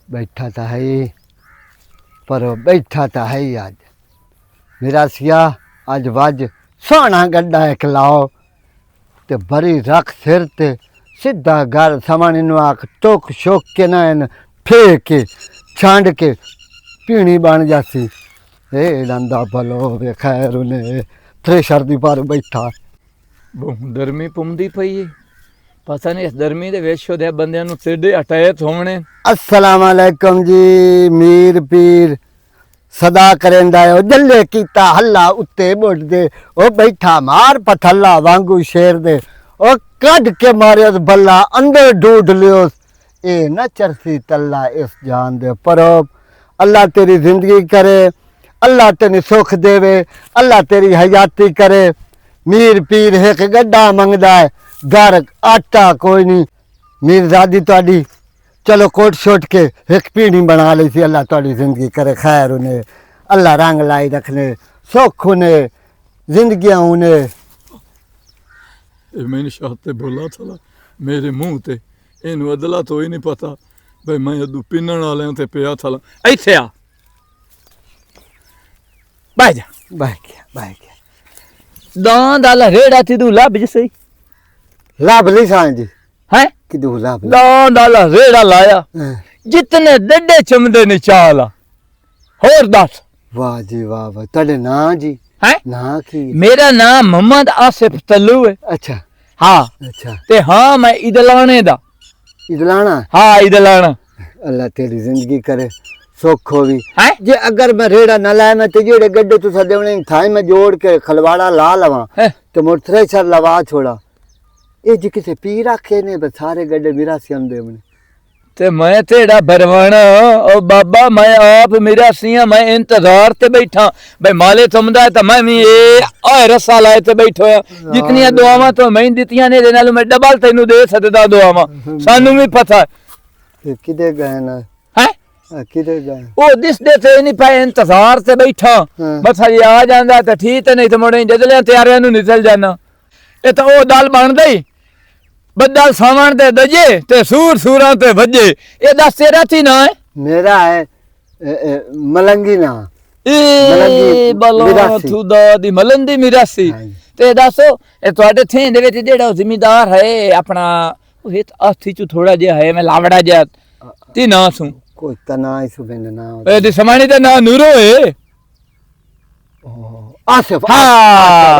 बैठा तो है ही, पर बैठा तो है ही। अज मेरा सिया अज वज सोहना गड्ढा एक लाओ ते बरी रख सिर ते सीधा घर समान इन आख टोक शोक के ना इन फेंक के छांड के पीनी बन जासी। ए रंदा भलो वे खैर उन्हें थ्रेशर दी पर बैठा। बहुत गर्मी पुमदी पई है, पता नहीं इस गर्मी दे विच दे बंदियां नूं सिद्धे अटैक होने। अस्सलाम वालेकुम जी, मीर पीर सदा करेंदा है। जल्ले कीता हल्ला उत्ते बुढ़ दे ओ बैठा मार पथल्ला वांगू शेर दे ओ कद के मारे बल्ला अंदर ढूंढ लियो। ए न चरसी तल्ला इस जान दे परो। अल्लाह तेरी जिंदगी करे, अल्लाह तेरी सुख देवे, अल्लाह तेरी हयाती करे। मीर पीर एक गड्ढा मंगदा है, घर आटा कोई नहीं। मीरजादी तुहाडी चलो कोट शोट के एक पीढ़ी बना ली सी। अल्लाह तुहाडी जिंदगी करे खैर उन्हें, अल्लाह रंग लाई रखने, सुख उन्हें, जिंदगियां उन्हें। मैंने शाह ते बोला था मेरे मुंह ते इनू अदला तो ही नहीं पता भाई मैं अदू पीनण वाले ते पिया था। इत्थे आ बाय जा बह गया दांद आला रेड़ा थी तू लब जसई लाभ ली सान जी है कि दू लाभ दांद आला रेड़ा लाया जितने डड्डे चमदे ने चाला होर दस। वाह जी वाह वाह। तुहाडे नां जी है नां की? मेरा नाम मोहम्मद आसिफ तल्लू है। अच्छा हाँ अच्छा। ते हाँ मैं इदलाने दा इदलाना? हाँ इदलाना। अल्लाह तेरी जिंदगी करे सुख होवी। है जे अगर मैं रेड़ा न लाया मैं ते जेड़े गड्ढे तुसा देवने थाई मैं जोड़ के खलवाड़ा ला लवा ते मोर थ्रेशर लवा छोड़ा। ए जी किसे पी रखे ने बस सारे गड्ढे मेरा सियम देवने ते मैं तेरा बरवाना ओ बाबा मैं आप मेरा सिया मैं इंतजार ते बैठा भाई माले तुमदा तो मैं भी ए रस्सा लाए ते बैठो जितनी दुआवां तो मैं दित्तियां ने दे नाल मैं डबल तैनू दे सकदा दुआवां सानू भी पता है। किदे गए ना है किदे गए ओ दिस दे ते नहीं पाए इंतजार ते बैठा बस ये आ जांदा ते ठीक नहीं तो मोड़े जदले तैयारियां नु निकल जाना। ए तो ओ दाल बन गई बदल सावन ते दजे ते सूर सूरां ते वजे। ए दस तेरा थी ना है? मेरा है मलंगी ना ए बलो थुदा दी मलंदी मिरासी। ते दसो ए ਤੁਹਾਡੇ ਥੇ ਦੇ ਵਿੱਚ ਜਿਹੜਾ ਜ਼ਿਮੀਦਾਰ ਹੈ ਆਪਣਾ ਉਹ ਇਹ ਆਥੀ ਚ ਥੋੜਾ ਜਿਹਾ ਹੈ ਮੈਂ ਲਾਵੜਾ ਜਿਹਾ ਤੀ ਨਾ ਸੂ कोई तना इस बिन ना ए ਦੀ ਸਮਾਣੀ ਦਾ ਨਾਂ ਨੂਰੋ ਹੈ। आसिफ हाँ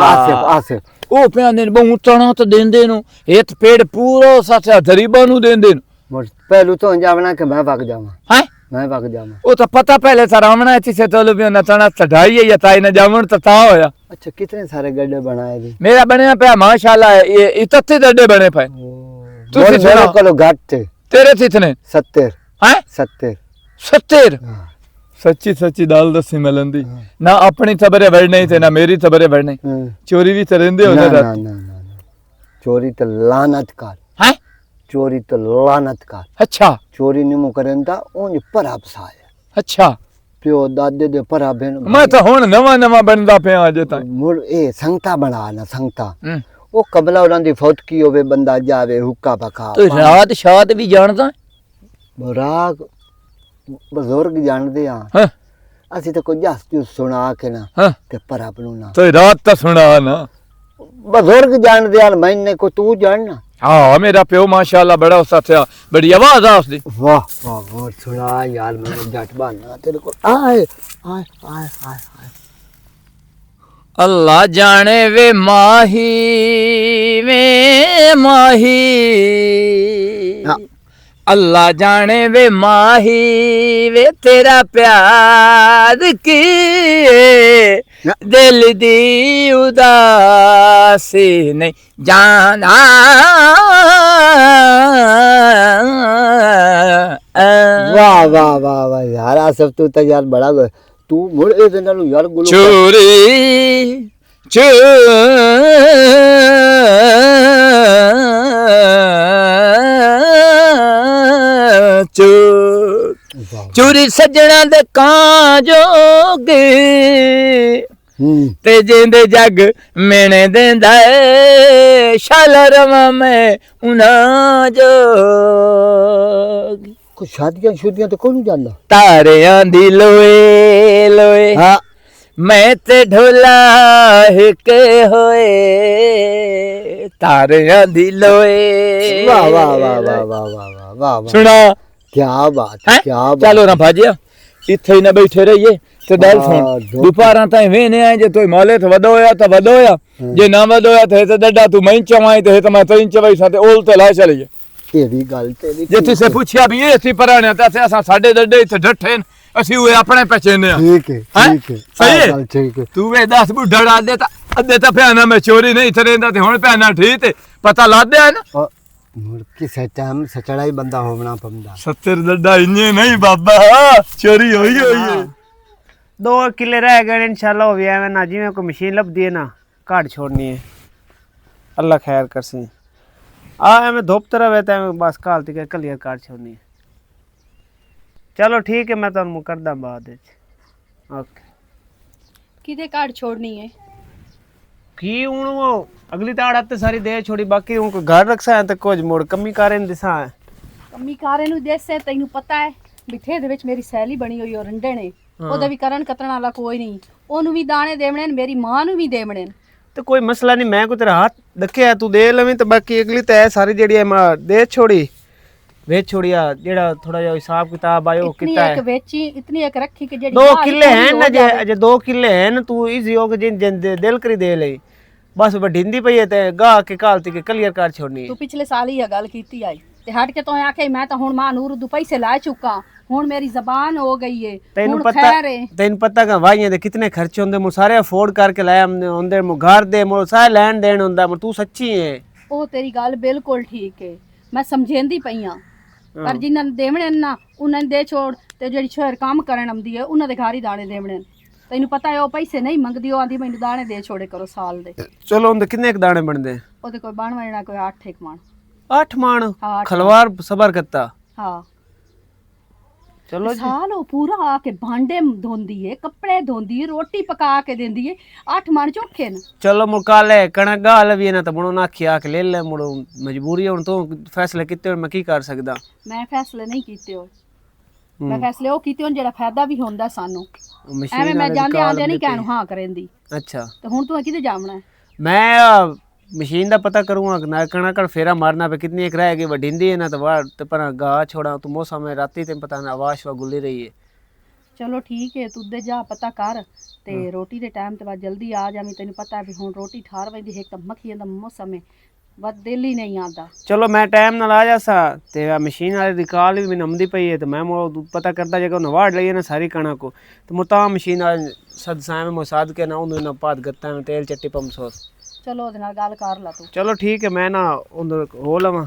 आसिफ आसिफ ਉਹ ਪਿਆਂਦੇ ਨੇ ਬਹੁ ਤਣਾ ਤਾਂ ਦੇਂਦੇ ਨੂੰ ਇਹ ਪੇੜ ਪੂਰਾ ਸੱਚਾ ਗਰੀਬਾਂ ਨੂੰ ਦੇਂਦੇ ਨੂੰ। मोर पहलू तो जावना के मैं भाग जावा है मैं भाग जावा। ਉਹ ਤਾਂ ਪਤਾ ਪਹਿਲੇ ਸਰਾਵਣਾ ਇੱਥੇ ਸੇ ਤੋ ਵੀ ਨਤਣਾ ਚੜਾਈ ਹੈ ਜਾਂ ਤਾਈ ਨਾ ਜਾਵਣ ਤਾਂ ਤਾਂ ਹੋਇਆ। अच्छा कितने सारे गड्ढे बनाए जी? मेरा बनया पे माशाल्लाह ये इतने डड्डे बने पे तुसी सुनो कलो घट थे तेरे कितने 70 हैं 70 70 सच्ची सच्ची दाल दसी मिलंदी ना अपनी खबरे बढ़ने थे ना मेरी खबरे बढ़ने चोरी भी तरंदे हो ना ना ना चोरी तो लानत कर हैं चोरी तो लानत कर। अच्छा चोरी निमो करंदा ओंज पर अपसाए। अच्छा प्यो दादे दे पर बेन मैं तो हुन नवा नवा बनदा पे अजे ताई मुड़ ए संगता बना ना संगता ओ कबला उरां दी फौतकी होवे बंदा जावे हुक्का पका तो रात शात भी जानदा राग बुजुर्ग जानदे हां असि तो कोई जस जूस सुना के ना ते पर अपनू ना तो रात तो सुना ना बुजुर्ग जानदे हां मैंने को तू जानना। हाँ मेरा प्यो माशाल्लाह बड़ा उस्ता था बड़ी आवाज आ उसदी। वाह वाह वाह सुना यार मैं जट बहाना तेरे को आए आए आए आए अल्लाह जाने वे माही अल्लाह जाने वे माही वे तेरा प्यार की दिल दी उदासी नहीं जाना। वाह वाह वाह वाह यार आसिफ तू तो यार बड़ा तू मुड़ ए दिन नालू यार गुलू चोरी चोरी सजना दे कांजोगे ते जिंदे जग मेने देंदा शाल रवा मैं उना जो कुछ शादियां तो कौन जाना। तारियां दी लोए लोए हाँ मैं ते ढोला हिके होए तारियां दी लोए। वाह वाह वाह वाह वाह वाह वाह वाह वाह। सुना क्या बात है, हैं? क्या बात चलो ना है। भाजिया इथे ही ना बैठे रहिए ते गल हाँ, सुन जो- दुपारा ताईं वेने आए जे तोई माले तो वदो होया तो वदो होया जे ना वदो होया थे ते डड्डा तू मैं चवाई ते मैं तई चवाई सा ते ओल ते ला चलिए। ये भी गल तेरी जे तुसे पूछया भी ये सी पराने ते असा साडे डड्डे इथे डठे न ਅਸੀਂ ਉਹ ਆਪਣੇ ਪਛੇਨੇ ਆ ठीक है हैं? ठीक है सही है? गल ठीक है। ਤੂੰ ਵੇ 10 ਬੁੱਢੜਾ ਅੱਧੇ ਤਾਂ ਭਿਆਨਾ ਮੈਂ ਚੋਰੀ ਨਹੀਂ ਤੇ ਰਹਿੰਦਾ ਤੇ ਹੁਣ ਭਿਆਨਾ ਠੀਕ ਤੇ ਪਤਾ ਲੱਦਿਆ ਨਾ और मुर्की से टाइम सचड़ा ही बंदा होना पड़ता। 70 ਡੱਡਾ ਇੰਨੇ ਨਹੀਂ ਬਾਬਾ ਚੋਰੀ ਹੋਈ ਹੈ। 2 किले रह गए इंशाल्लाह हो गया। ना जिवें कोई मशीन लभदी है ना घाट छोड़नी है। अल्लाह खैर करसी एवं धुप तरह है तो बस घालती के कलियर घाट छोड़नी है। चलो ठीक है मैं तुहानू करदा बाद विच। ओके किदे कार्ड छोड़नी है की हुण वो अगली ताड़ ते सारी दे छोड़ी बाकी हुण कोई घर रखसा है ते कुछ मुड़ कमी कारे दिसा है। ਕੰਮੀ ਕਾਰੇ ਨੂੰ ਦੇਸੇ ਤੈਨੂੰ ਪਤਾ ਹੈ ਬਿਠੇ ਦੇ ਵਿੱਚ ਮੇਰੀ ਸੈਲੀ ਬਣੀ ਹੋਈ ਔਰ ਰੰਡੇ ਨੇ ਉਹਦੇ ਵੀ ਕਰਨ ਕਤਰਨ ਵਾਲਾ ਕੋਈ ਨਹੀਂ ਉਹਨੂੰ ਵੀ ਦਾਣੇ ਦੇਵਣੇ ਨੇ ਮੇਰੀ ਮਾਂ ਨੂੰ ਵੀ ਦੇਵਣੇ ਨੇ ਤੇ ਕੋਈ ਮਸਲਾ ਨਹੀਂ ਮੈਂ ਕੋਈ ਤੇਰਾ ਹੱਥ ਰੱਖਿਆ ਤੂੰ ਦੇ ਲਵੇਂ ਤੇ ਬਾਕੀ ਅਗਲੀ ਤੇ ਹੈ ਸਾਰੀ ਜਿਹੜੀ ਹੈ ਮੈਂ ਦੇ ਛੋੜੀ ਵੇਚ ਛੋੜਿਆ ਜਿਹੜਾ ਥੋੜਾ ਜਿਹਾ ਹਿਸਾਬ ਕਿਤਾਬ ਆਇਓ इतनी ਕੀਤਾ एक ਹੈ। वेची इतनी एक रखी कि जेडी 2 बाहर किले पूरी हैं हो ना जे जावे। अजे 2 किले हैं तू इजी हो के जिन दिल करी दे ले बस बढ़िंदी पई है ते गा के कालती के क्लियर कर छोड़नी तू पिछले साल ही ये गल कीती आई ते हट के तो आखे मैं तो हुन मां नूर दू पैसे ला चुका हुन मेरी जबान हो गई है तेन हुन पता खैर है तेन पता का वाइयां दे कितने खर्चे होंदे मु सारे अफोर्ड करके लाया हमने होंदे मु घर दे मु सारे लैन देन होंदा मु तू सच्ची है। ਉਹ ਤੇਰੀ ਗੱਲ ਬਿਲਕੁਲ ਠੀਕ ਹੈ ਮੈਂ ਸਮਝੇਂਦੀ ਪਈ ਆ ਪਰ ਜਿਨ੍ਹਾਂ ਨੂੰ ਦੇਵਣੇ ਨੇ ਨਾ ਉਹਨਾਂ ਨੂੰ ਦੇ ਛੋੜ ਤੇ ਜਿਹੜੀ ਸ਼ਹਿਰ ਕੰਮ ਕਰਨ ਆਉਂਦੀ ਹੈ ਉਹਨਾਂ ਦੇ ਘਰ ਹੀ ਦਾਣੇ ਦੇਵਣੇ ਨੇ ਤੈਨੂੰ ਪਤਾ ਹੈ ਉਹ ਪੈਸੇ ਨਹੀਂ ਮੰਗਦੀ ਉਹ ਆਂਦੀ ਮੈਨੂੰ ਦਾਣੇ ਦੇ ਛੋੜੇ ਕਰੋ ਸਾਲ ਦੇ चलो होंदे कितने एक दाने बनदे ਉਹਦੇ ਕੋਈ ਬਣ ਵਣਾ ਕੋਈ 8 ਇੱਕ ਮਣ 8 मान हाँ, आठ खलवार सबर करता ਹਾਂ चलो जी ਸਾਲ ਉਹ ਪੂਰਾ ਆ ਕੇ ਭਾਂਡੇ ਧੋਂਦੀ ਏ ਕੱਪੜੇ ਧੋਂਦੀ ਏ ਰੋਟੀ ਪਕਾ ਕੇ ਦਿੰਦੀ ਏ 8 ਮਣ ਚੋਖੇ ਨੇ चलो मुकाले कणक गाल भी है ना तो मुड़ो ना खिया के ले ले मुड़ो मजबूरी है हुण तो फैसले किते मैं की कर सकदा। ਮੈਂ ਫੈਸਲੇ ਨਹੀਂ ਕੀਤੇ ਹੋਏ ਮੈਂ ਫੈਸਲੇ ਉਹ ਕੀਤੇ ਹੋਣ ਜਿਹੜਾ ਫਾਇਦਾ ਵੀ ਹੁੰਦਾ ਸਾਨੂੰ मशीन ਐਵੇਂ ਮੈਂ वाले ਜਾਂਦੇ निकाल ਆਂਦੇ ਨਹੀਂ देते। ਕਹਿਣ ਹਾਂ ਕਰੇਂਦੀ अच्छा ਤੇ ਹੁਣ ਤੂੰ ਕਿਤੇ ਜਾਵਣਾ ਹੈ मैं मशीन का पता करूँगा ना कणक फेरा मारना पे कितनी एक रहेगी वडिंदी है ना तो वाह तो पर गा छोड़ा तो मौसम है राती तेन पता ना आवाज वा गुल्ली रही है। ਚਲੋ ਠੀਕ ਹੈ ਤੂੰ ਦੇ ਜਾ ਪਤਾ ਕਰ ਤੇ ਰੋਟੀ ਦੇ ਟਾਈਮ ਤੇ ਬਾਅਦ ਜਲਦੀ ਆ ਜਾਵੀਂ ਤੈਨੂੰ ਪਤਾ ਹੈ ਵੀ ਹੁਣ ਰੋਟੀ ਠਾਰ ਵੈਂਦੀ ਇੱਕ ਤਾਂ ਮੱਖੀਆਂ ਦਾ ਮੌਸਮ ਹੈ ਬਸ ਦਿਲ ਹੀ ਨਹੀਂ ਆਂਦਾ चलो मैं टाइम ना ला जासा ते मशीन वाले दी कॉल भी मैंने आमदी पई है तो मैं पता करता जगह नवाड़ लईए ना सारी कणक को तो मुता मशीन वाले सद साए में मुसाद के ना उन्हें ना पात गत्ता में तेल चट्टी पम सॉस। ਚਲੋ ਉਹਦੇ ਨਾਲ ਗੱਲ ਕਰ ਲਾ ਤੂੰ चलो ठीक है मैं ना उधर हो लवा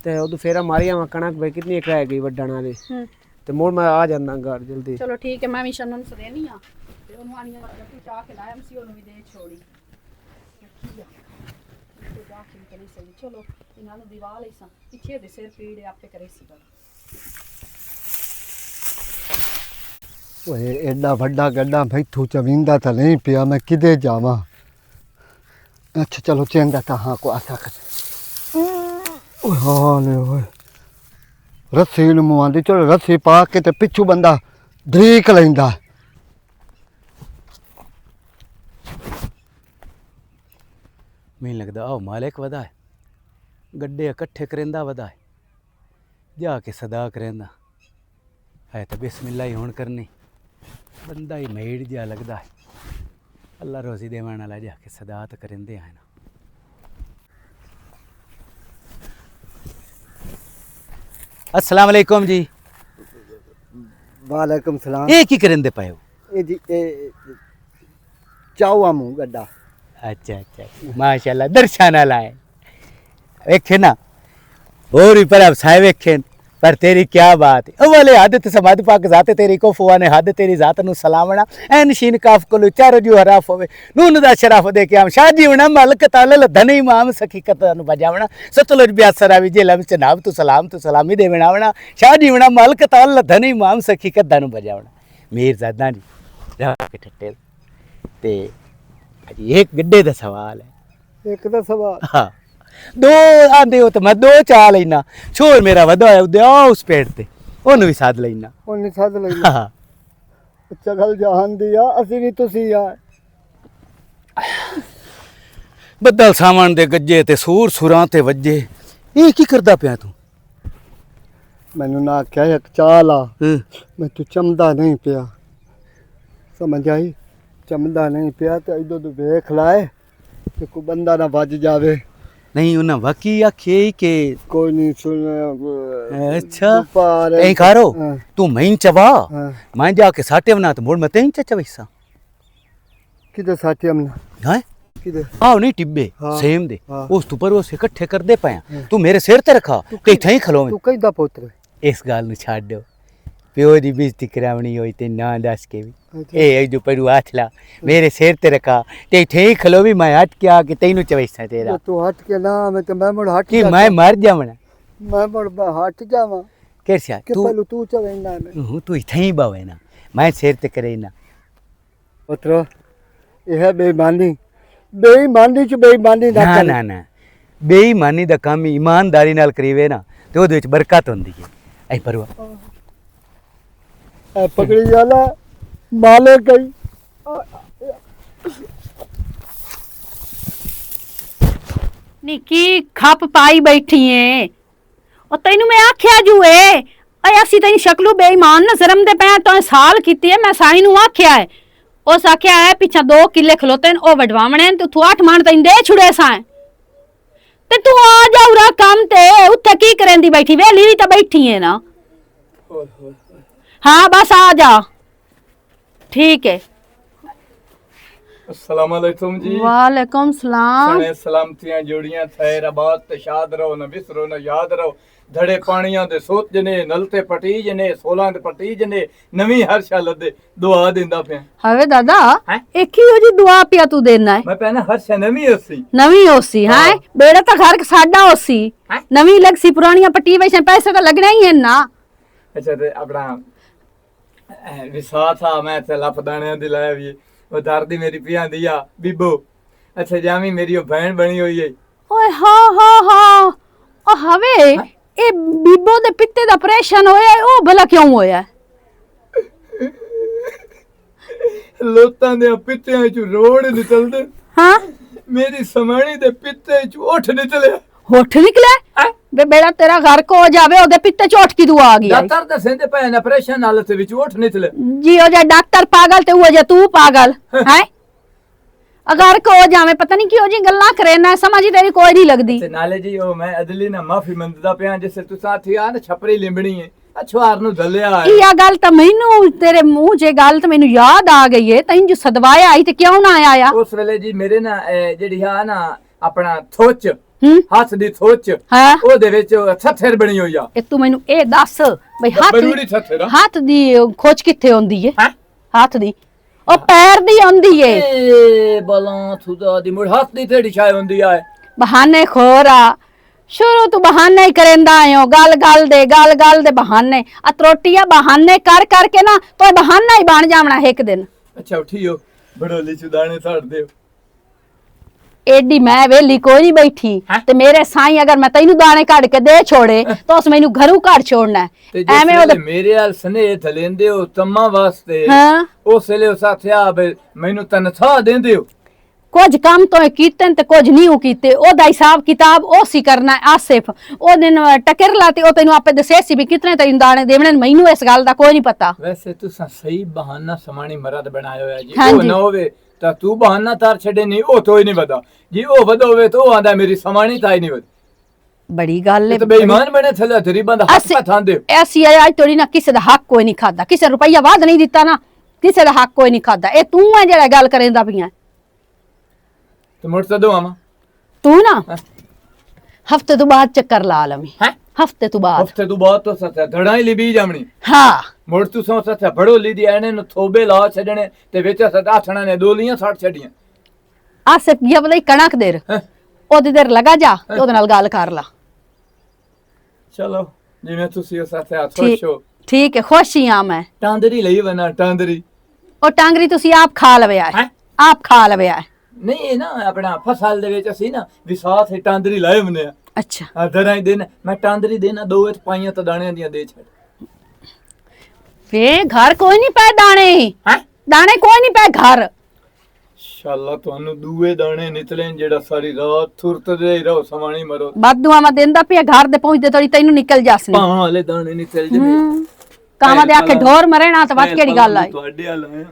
ते उधर फेरा मारी आवा कणक भाई कितनी एक रह गई वड्डण वाली ते मोड़ मैं आ जाना घर जल्दी। ਚਲੋ ਠੀਕ ਹੈ ਮੈਂ ਵੀ ਸ਼ਨਨ ਨੂੰ ਦੇਣੀ ਆ ਤੇ ਉਹਨੂੰ ਆਣੀਆਂ ਰੱਟੀ ਚਾਹ ਕੇ ਲਾਇਆ ਸੀ ਉਹਨੂੰ ਵੀ ਦੇ ਛੋੜੀ ਤੇ ਜਾ ਕੇ ਕਰੀ ਸਹੀ ਚਲੋ ਇਹਨਾਂ ਨੂੰ ਦੀਵਾਲ ਹੀ ਸਾਂ ਪਿੱਛੇ ਦੇ ਸਿਰ ਪੀੜੇ ਆਪੇ ਕਰੇ ਸੀ ਬੜਾ ओए एडा वड्डा गड्ढा मैथू चवींदा तो नहीं पिया मैं किदे जावा। अच्छा चलो चेंदा था हाँ को आशा कर ओए हाल ओए रस्सी नु मुआंदी चलो रस्सी पा के ते पिछू बंदा धरीक लैंदा। ਮੈਨੂੰ ਲੱਗਦਾ ਉਹ ਮਾਲਕ ਵਦਾ ਹੈ ਗੱਡੇ ਇਕੱਠੇ ਕਰੇਂਦਾ ਵਦਾ ਹੈ ਜਾ ਕੇ ਸਦਾ ਕਰੇਂਦਾ ਹੈ ਤਾਂ ਬਿਸਮਿਲ੍ਲਾ ਹੀ ਹੋਣ ਕਰਨੀ ਬੰਦਾ ਹੀ ਮੇੜ ਜਿਹਾ ਲੱਗਦਾ ਹੈ ਅੱਲਾ ਰੋਜ਼ੀ ਦੇਵਣ ਵਾਲਾ ਜਾ ਕੇ ਸਦਾ ਤਾਂ ਕਰਿੰਦੇ ਹੈ ਨਾ। अस्सलाम वालेकुम जी। वालेकुम सलाम। ये की करेंदे पाए हो? ए जी ए चावा मुंह गड्ढा। अच्छा अच्छा माशाल्लाह दर्शन लाए वेखे ना और ही पर अब साहे वेखे पर तेरी क्या बात है वाले हद ते समाद पाक जाते तेरी को फुआ ने हद तेरी जात नु सलामना ए नशीन काफ को चारो जो हराफ होवे नून दा शराफ दे के हम शादी होना मलक ताल धनी माम सखीकत नु बजावना सतलुज ब्यासरा भी जेलम चनाब तू सलामी दे बनावना शादी होना मलक ताल धनी माम सखीकत नु बजावना मीर जादा जी जा के ठट्टे ते एक गड्ढे दा सवाल है एक दा सवाल हाँ दो आंदे हो तो मैं दो चाल लेना छोर मेरा वधा है उस पेड़ ते ਉਹਨੂੰ ਵੀ ਸਾਧ ਲੈਣਾ ਉਹ ਨਹੀਂ ਸੱਦ ਲੈਂਦਾ ਹਾਂ ਚਗਲ ਜਹਾਨ ਦੀ ਆ ਅਸੀਂ ਵੀ ਤੁਸੀਂ ਆ ਬੱਦਲ ਸਾਵਣ ਦੇ ਗੱਜੇ ਤੇ ਸੂਰ ਸੁਰਾਂ ਤੇ ਵੱਜੇ ਇਹ ਕੀ ਕਰਦਾ ਪਿਆ ਤੂੰ ਮੈਨੂੰ ਨਾ ਆਖਿਆ ਇੱਕ ਚਾਲ ਆ ਹੂੰ ਮੈਂ ਤੂੰ ਚਮਦਾ ਨਹੀਂ ਪਿਆ ਸਮਝ ਆਈ ਚਮਦਾ ਨਹੀਂ ਪਿਆ ਤੇ ਇਦੋਂ ਤੋਂ ਵੇਖ ਲਾਏ ਕਿ ਕੋਈ ਬੰਦਾ ਨਾ ਵੱਜ ਜਾਵੇ ਨਹੀਂ ਉਹਨਾਂ ਵਾਕੀ ਆਖੇ ਕਿ ਕੋਈ ਨਹੀਂ ਸੁਣ ਅੱਛਾ ਪਰ ਐ ਕਾਰੋ ਹਾਂ। ਤੂੰ ਮੈਂ ਚਵਾ ਹਾਂ ਮੈਂ ਜਾ ਕੇ ਸਾਟੇ ਬਣਾ ਤੇ ਮੁੜ ਮੈਂ ਤੈਨੂੰ ਚੱਚਾ ਵੈਸਾ ਕਿਤੇ ਸਾਥੀ ਅਮਨਾ ਹਾਂ ਕਿਤੇ ਆਹ ਨਹੀਂ ਟਿੱਬੇ ਹਾਂ। ਸੇਮ ਦੇ ਹਾਂ। ਉਸ ਤੋਂ ਪਰ ਉਸ ਇਕੱਠੇ ਕਰਦੇ ਪਏ ਆਂ। ਤੂੰ ਮੇਰੇ ਸਿਰ ਤੇ ਰੱਖਾ ਤੇ ਇੱਥੇ ਹੀ ਖਲੋਵੇਂ ਤੂੰ ਕਿਹਦਾ ਪੁੱਤਰ ਇਸ ਗੱਲ ਨੂੰ ਛੱਡ ਦਿਓ ਪਿਓ ਦੀ ਬੇਇੱਜ਼ਤੀ ਕਰਾਉਣੀ ਹੋਈ ਤੇ ਨਾ ਦੱਸ ਕੇ ਵੀ ਅੱਛਾ। ਇਹ ਜੋ ਪਰੂ ਹੱਥ ਲਾ ਮੇਰੇ ਸਿਰ ਤੇ ਰੱਖਾ ਤੇ ਇੱਥੇ ਹੀ ਖਲੋ ਵੀ ਮੈਂ ਹਟ ਕੇ ਆ ਕੇ ਤੈਨੂੰ ਚਵੈਸਾ ਤੇਰਾ ਤੂੰ ਹਟ ਕੇ ਨਾ ਮੈਂ ਤੇ ਮੈਂ ਮੁੜ ਹਟ ਕਿ ਜਾ- ਮੈਂ ਮਰ ਜਾਵਣਾ ਮੈਂ ਮੁੜ ਹਟ ਜਾਵਾਂ ਕਿਰਸਿਆ ਕਿ ਤੂੰ ਪਹਿਲੂ ਤੂੰ ਚਵੇਂਦਾ ਮੈਂ ਤੂੰ ਇੱਥੇ ਹੀ ਬਾਵੇ ਨਾ ਮੈਂ ਸਿਰ ਤੇ ਕਰੇ ਨਾ ਪੁੱਤਰ ਇਹ ਹੈ ਬੇਈਮਾਨੀ ਬੇਈਮਾਨੀ ਚ ਬੇਈਮਾਨੀ ਨਾ ਨਾ ਕਰ ਨਾ ਨਾ ਬੇਈਮਾਨੀ ਦਾ ਕੰਮ ਇਮਾਨਦਾਰੀ ਨਾਲ ਕਰੀਵੇ ਨਾ ਤੇ ਉਹਦੇ ਵਿੱਚ ਬਰਕਤ ਹੁੰਦੀ ਹੈ ਐ ਪਰਵਾ ਇਹ ਪਕੜੀ ਵਾਲਾ ਮਾਲਕ ਗਈ ਨੀ ਕੀ ਖੱਪ ਪਾਈ ਬੈਠੀ ਏ ਉਹ ਤੈਨੂੰ ਮੈਂ ਆਖਿਆ ਜੂਏ ਓਏ ਅਸੀਂ ਤੈਨੂੰ ਸ਼ਕਲੂ ਬੇਈਮਾਨ ਨਾ ਸ਼ਰਮ ਦੇ ਪੈ ਤਾਂ ਸਾਲ ਕੀਤੀ ਏ ਮੈਂ ਸਾਈ ਨੂੰ ਆਖਿਆ ਏ ਉਸ ਆਖਿਆ ਹੈ ਪਿੱਛਾ 2 ਕਿੱਲੇ ਖਲੋਤੇ ਨੇ ਉਹ ਵਡਵਾਵਣੇ ਨੇ ਤੇ ਤੂੰ 8 ਮਣ ਤੈਨੂੰ ਦੇ ਛੁੜੇ ਸਾਂ ਤੇ ਤੂੰ ਆ ਜਾ ਉਰਾ ਕੰਮ ਤੇ ਉੱਥੇ ਕੀ ਕਰੇਂਦੀ ਬੈਠੀ ਵੇਲੀ ਵੀ ਤਾਂ ਬੈਠੀ ਏ ਨਾ हाँ बस आ जा ठीक है अस्सलाम वालेकुम जी वालेकुम सलाम सने सलामतियां जोड़ियां खैर आबाद ते शाद रहो न बिसरो न याद रहो धड़े पानियां दे सोच जने नलते पटीज ने 16 दे पटीज ने नवी हर शा लदे दुआ देंदा पे हवे दादा हैं? एक ही हो जी दुआ पिया तू देना है मैं पहना हर शा नवी हसी नवी होसी है बेड़ा तो घर साडा होसी हैं? नवी लगसी पुरानियां पट्टी वैसे पैसे तो लगने ही है ना अच्छा ते अपना विसाथ आ मैं ते लप दाने दी लाया भी वो दर्दी मेरी पिया दिया बीबो अच्छा जामी मेरी वो बहन बनी हुई है ओए हाँ हाँ हाँ ओ हवे ए बीबो दे पित्ते दा ऑपरेशन होया है, ओ भला क्यों होया है? लोतां दे पित्तियां चो रोड निकलदे हाँ मेरी समाणी दे पित्ते चो उठ निकलिया होठ निकले बे बेड़ा तेरा घर को हो जावे ओदे पित्ते चोट की दुआ आ गई डॉक्टर दे सेंदे पे ऑपरेशन हालत विच उठ निकले जी हो जा डॉक्टर पागल ते हुआ जा तू पागल है अगर को हो जावे पता नहीं क्यों जी गल्ला करे ना समझ ही तेरी कोई नहीं लगदी ते नाले जी ओ मैं अदली ना माफी मंगदा पिया जिस तुसा थी आ ना छपरी लिंबणी है अछवार नु दलिया है या गल तो मैनू तेरे मुंह चे गल तो मैनू याद आ गई है तैन जो सदवाया आई ते क्यों ना आया उस वेले जी मेरे ना जेड़ी है ना अपना थोच हम्म हथ दी थोच हाँ ओदे विच छथेर बनी होई आ ए तू मैनू ए दस भई बरूड़ी छथेर आ? हाथ दी खोज किथे होंदी है हैं? हाथ दी ओ पैर दी होंदी है ए बला थुदा दी मुड़ हाथ दी थेड़ी छाय होंदी आ बहाने खोरा शुरू तू बहाने ही करेंदा आयो गल गल दे बहाने अत्रोटिया बहाने कर करके ना तो बहाना ही बन जावना एक दिन अच्छा उठियो बड़ोली चुदाने छाड़ दे एडी मैं वेली कोई नहीं बैठी हैं? ते मेरे साईं अगर मैं तैनू दाने काट के दे छोड़े तो उस मैनू घरों काट छोड़ना ते है जिस एवें वेले ओदे मेरे हाल स्नेह थलेंदे हो तम्मा वास्ते हां उस वेले उस आख्या बे मैनू तनख्वाह देंदे हो कुछ काम तो कीते ते कुछ नहीं कीते ओदा हिसाब किताब ओ सी करना है आसिफ ओ दिन टकर लाते ओ तैनू आपे दसे सी भी कितने तैनू दाने देवने मैनू इस गल दा कोई नहीं पता वैसे तुसा सही बहाना समानी मरद बनायो है जी हाँ ओ जी। ना होवे ता तू बहाना तार छड़े नहीं ओ तो ही नहीं बता जी ओ वदोवे तो आंदा मेरी समानी ताई नहीं वद बड़ी गल है तो बेईमान बने थले तेरी बंद हक असी- पे थांदे ऐसी आज तोड़ी ना किसी दा हक कोई नहीं खादा किसी रुपया वाद नहीं दिता ना किसी दा हक कोई नहीं खादा ए तू है जेड़ा गल करेंदा पिया तो मुड़ तो दो आमा तू ना हाँ। हफ्ते तो बाद चक्कर ला लवी हैं हफ्ते तो बाद हफ्ते तू बात तो सत्या धड़ाई ली बी जामनी हाँ मुड़ तू सो सत्या बड़ो ली दी एने नु थोबे ला छडने ते विच सदा आठना ने दोलियां साठ छडियां आसिफ ये पता कणक देर हैं ओदी देर लगा जा ते ओदे नाल गल कर ला चलो जिवें तुसी उस सत्या ठीक खुश हो ठीक है खुश ही हाँ मैं टांदरी ਲਈ ਬਣਾ टांदरी ਉਹ ਟਾਂਗਰੀ ਤੁਸੀਂ ਆਪ ਖਾ ਲਵਿਆ ਹੈ हैं ਆਪ ਖਾ ਲਵਿਆ ਹੈ ਨਹੀਂ ਇਹ ਨਾ ਆਪਣਾ ਫਸਲ ਦੇ ਵਿੱਚ ਅਸੀਂ ਨਾ ਵਿਸਾਖ ਹੀ ਟਾਂਦਰੀ ਲਾਏ ਹੁੰਦੇ ਆ ਅੱਛਾ ਆ ਦਰਾਂ ਦਿਨ ਮੈਂ ਟਾਂਦਰੀ ਦੇਣਾ ਦੋ ਵਿੱਚ ਪਾਈਆਂ ਤਾਂ ਦਾਣਿਆਂ ਦੀਆਂ ਦੇ ਛੱਡ ਵੇ ਘਰ ਕੋਈ ਨਹੀਂ ਪੈ ਦਾਣੇ ਹੈਂ? ਦਾਣੇ ਕੋਈ ਨਹੀਂ ਪੈ ਘਰ ਸ਼ਾਲਾ ਤੁਹਾਨੂੰ ਦੂਏ ਦਾਣੇ ਨਿਕਲੇ ਜਿਹੜਾ ਸਾਰੀ ਰਾਤ ਥੁਰਤਦੇ ਰਹੋ ਸਮਾਣੀ ਮਰੋ ਬਾਦੂਆ ਮੈਂ ਦਿੰਦਾ ਪਿਆ ਘਰ ਦੇ ਪਹੁੰਚਦੇ ਤੋੜੀ ਤੈਨੂੰ ਨਿਕਲ ਜਾਸਨੀ ਪਾਂ ਵਾਲੇ ਦਾਣੇ ਨਿਕਲ ਜਨੇ ਕਾਵਾਂ ਦੇ ਆਖੇ ਢੋਰ ਮਰੇ ਨਾ ਤਾਂ ਵੱਧ ਕਿਹੜੀ ਗੱਲ ਆਈ ਤੁਹਾਡੇ ਵਾਲਾ ਆ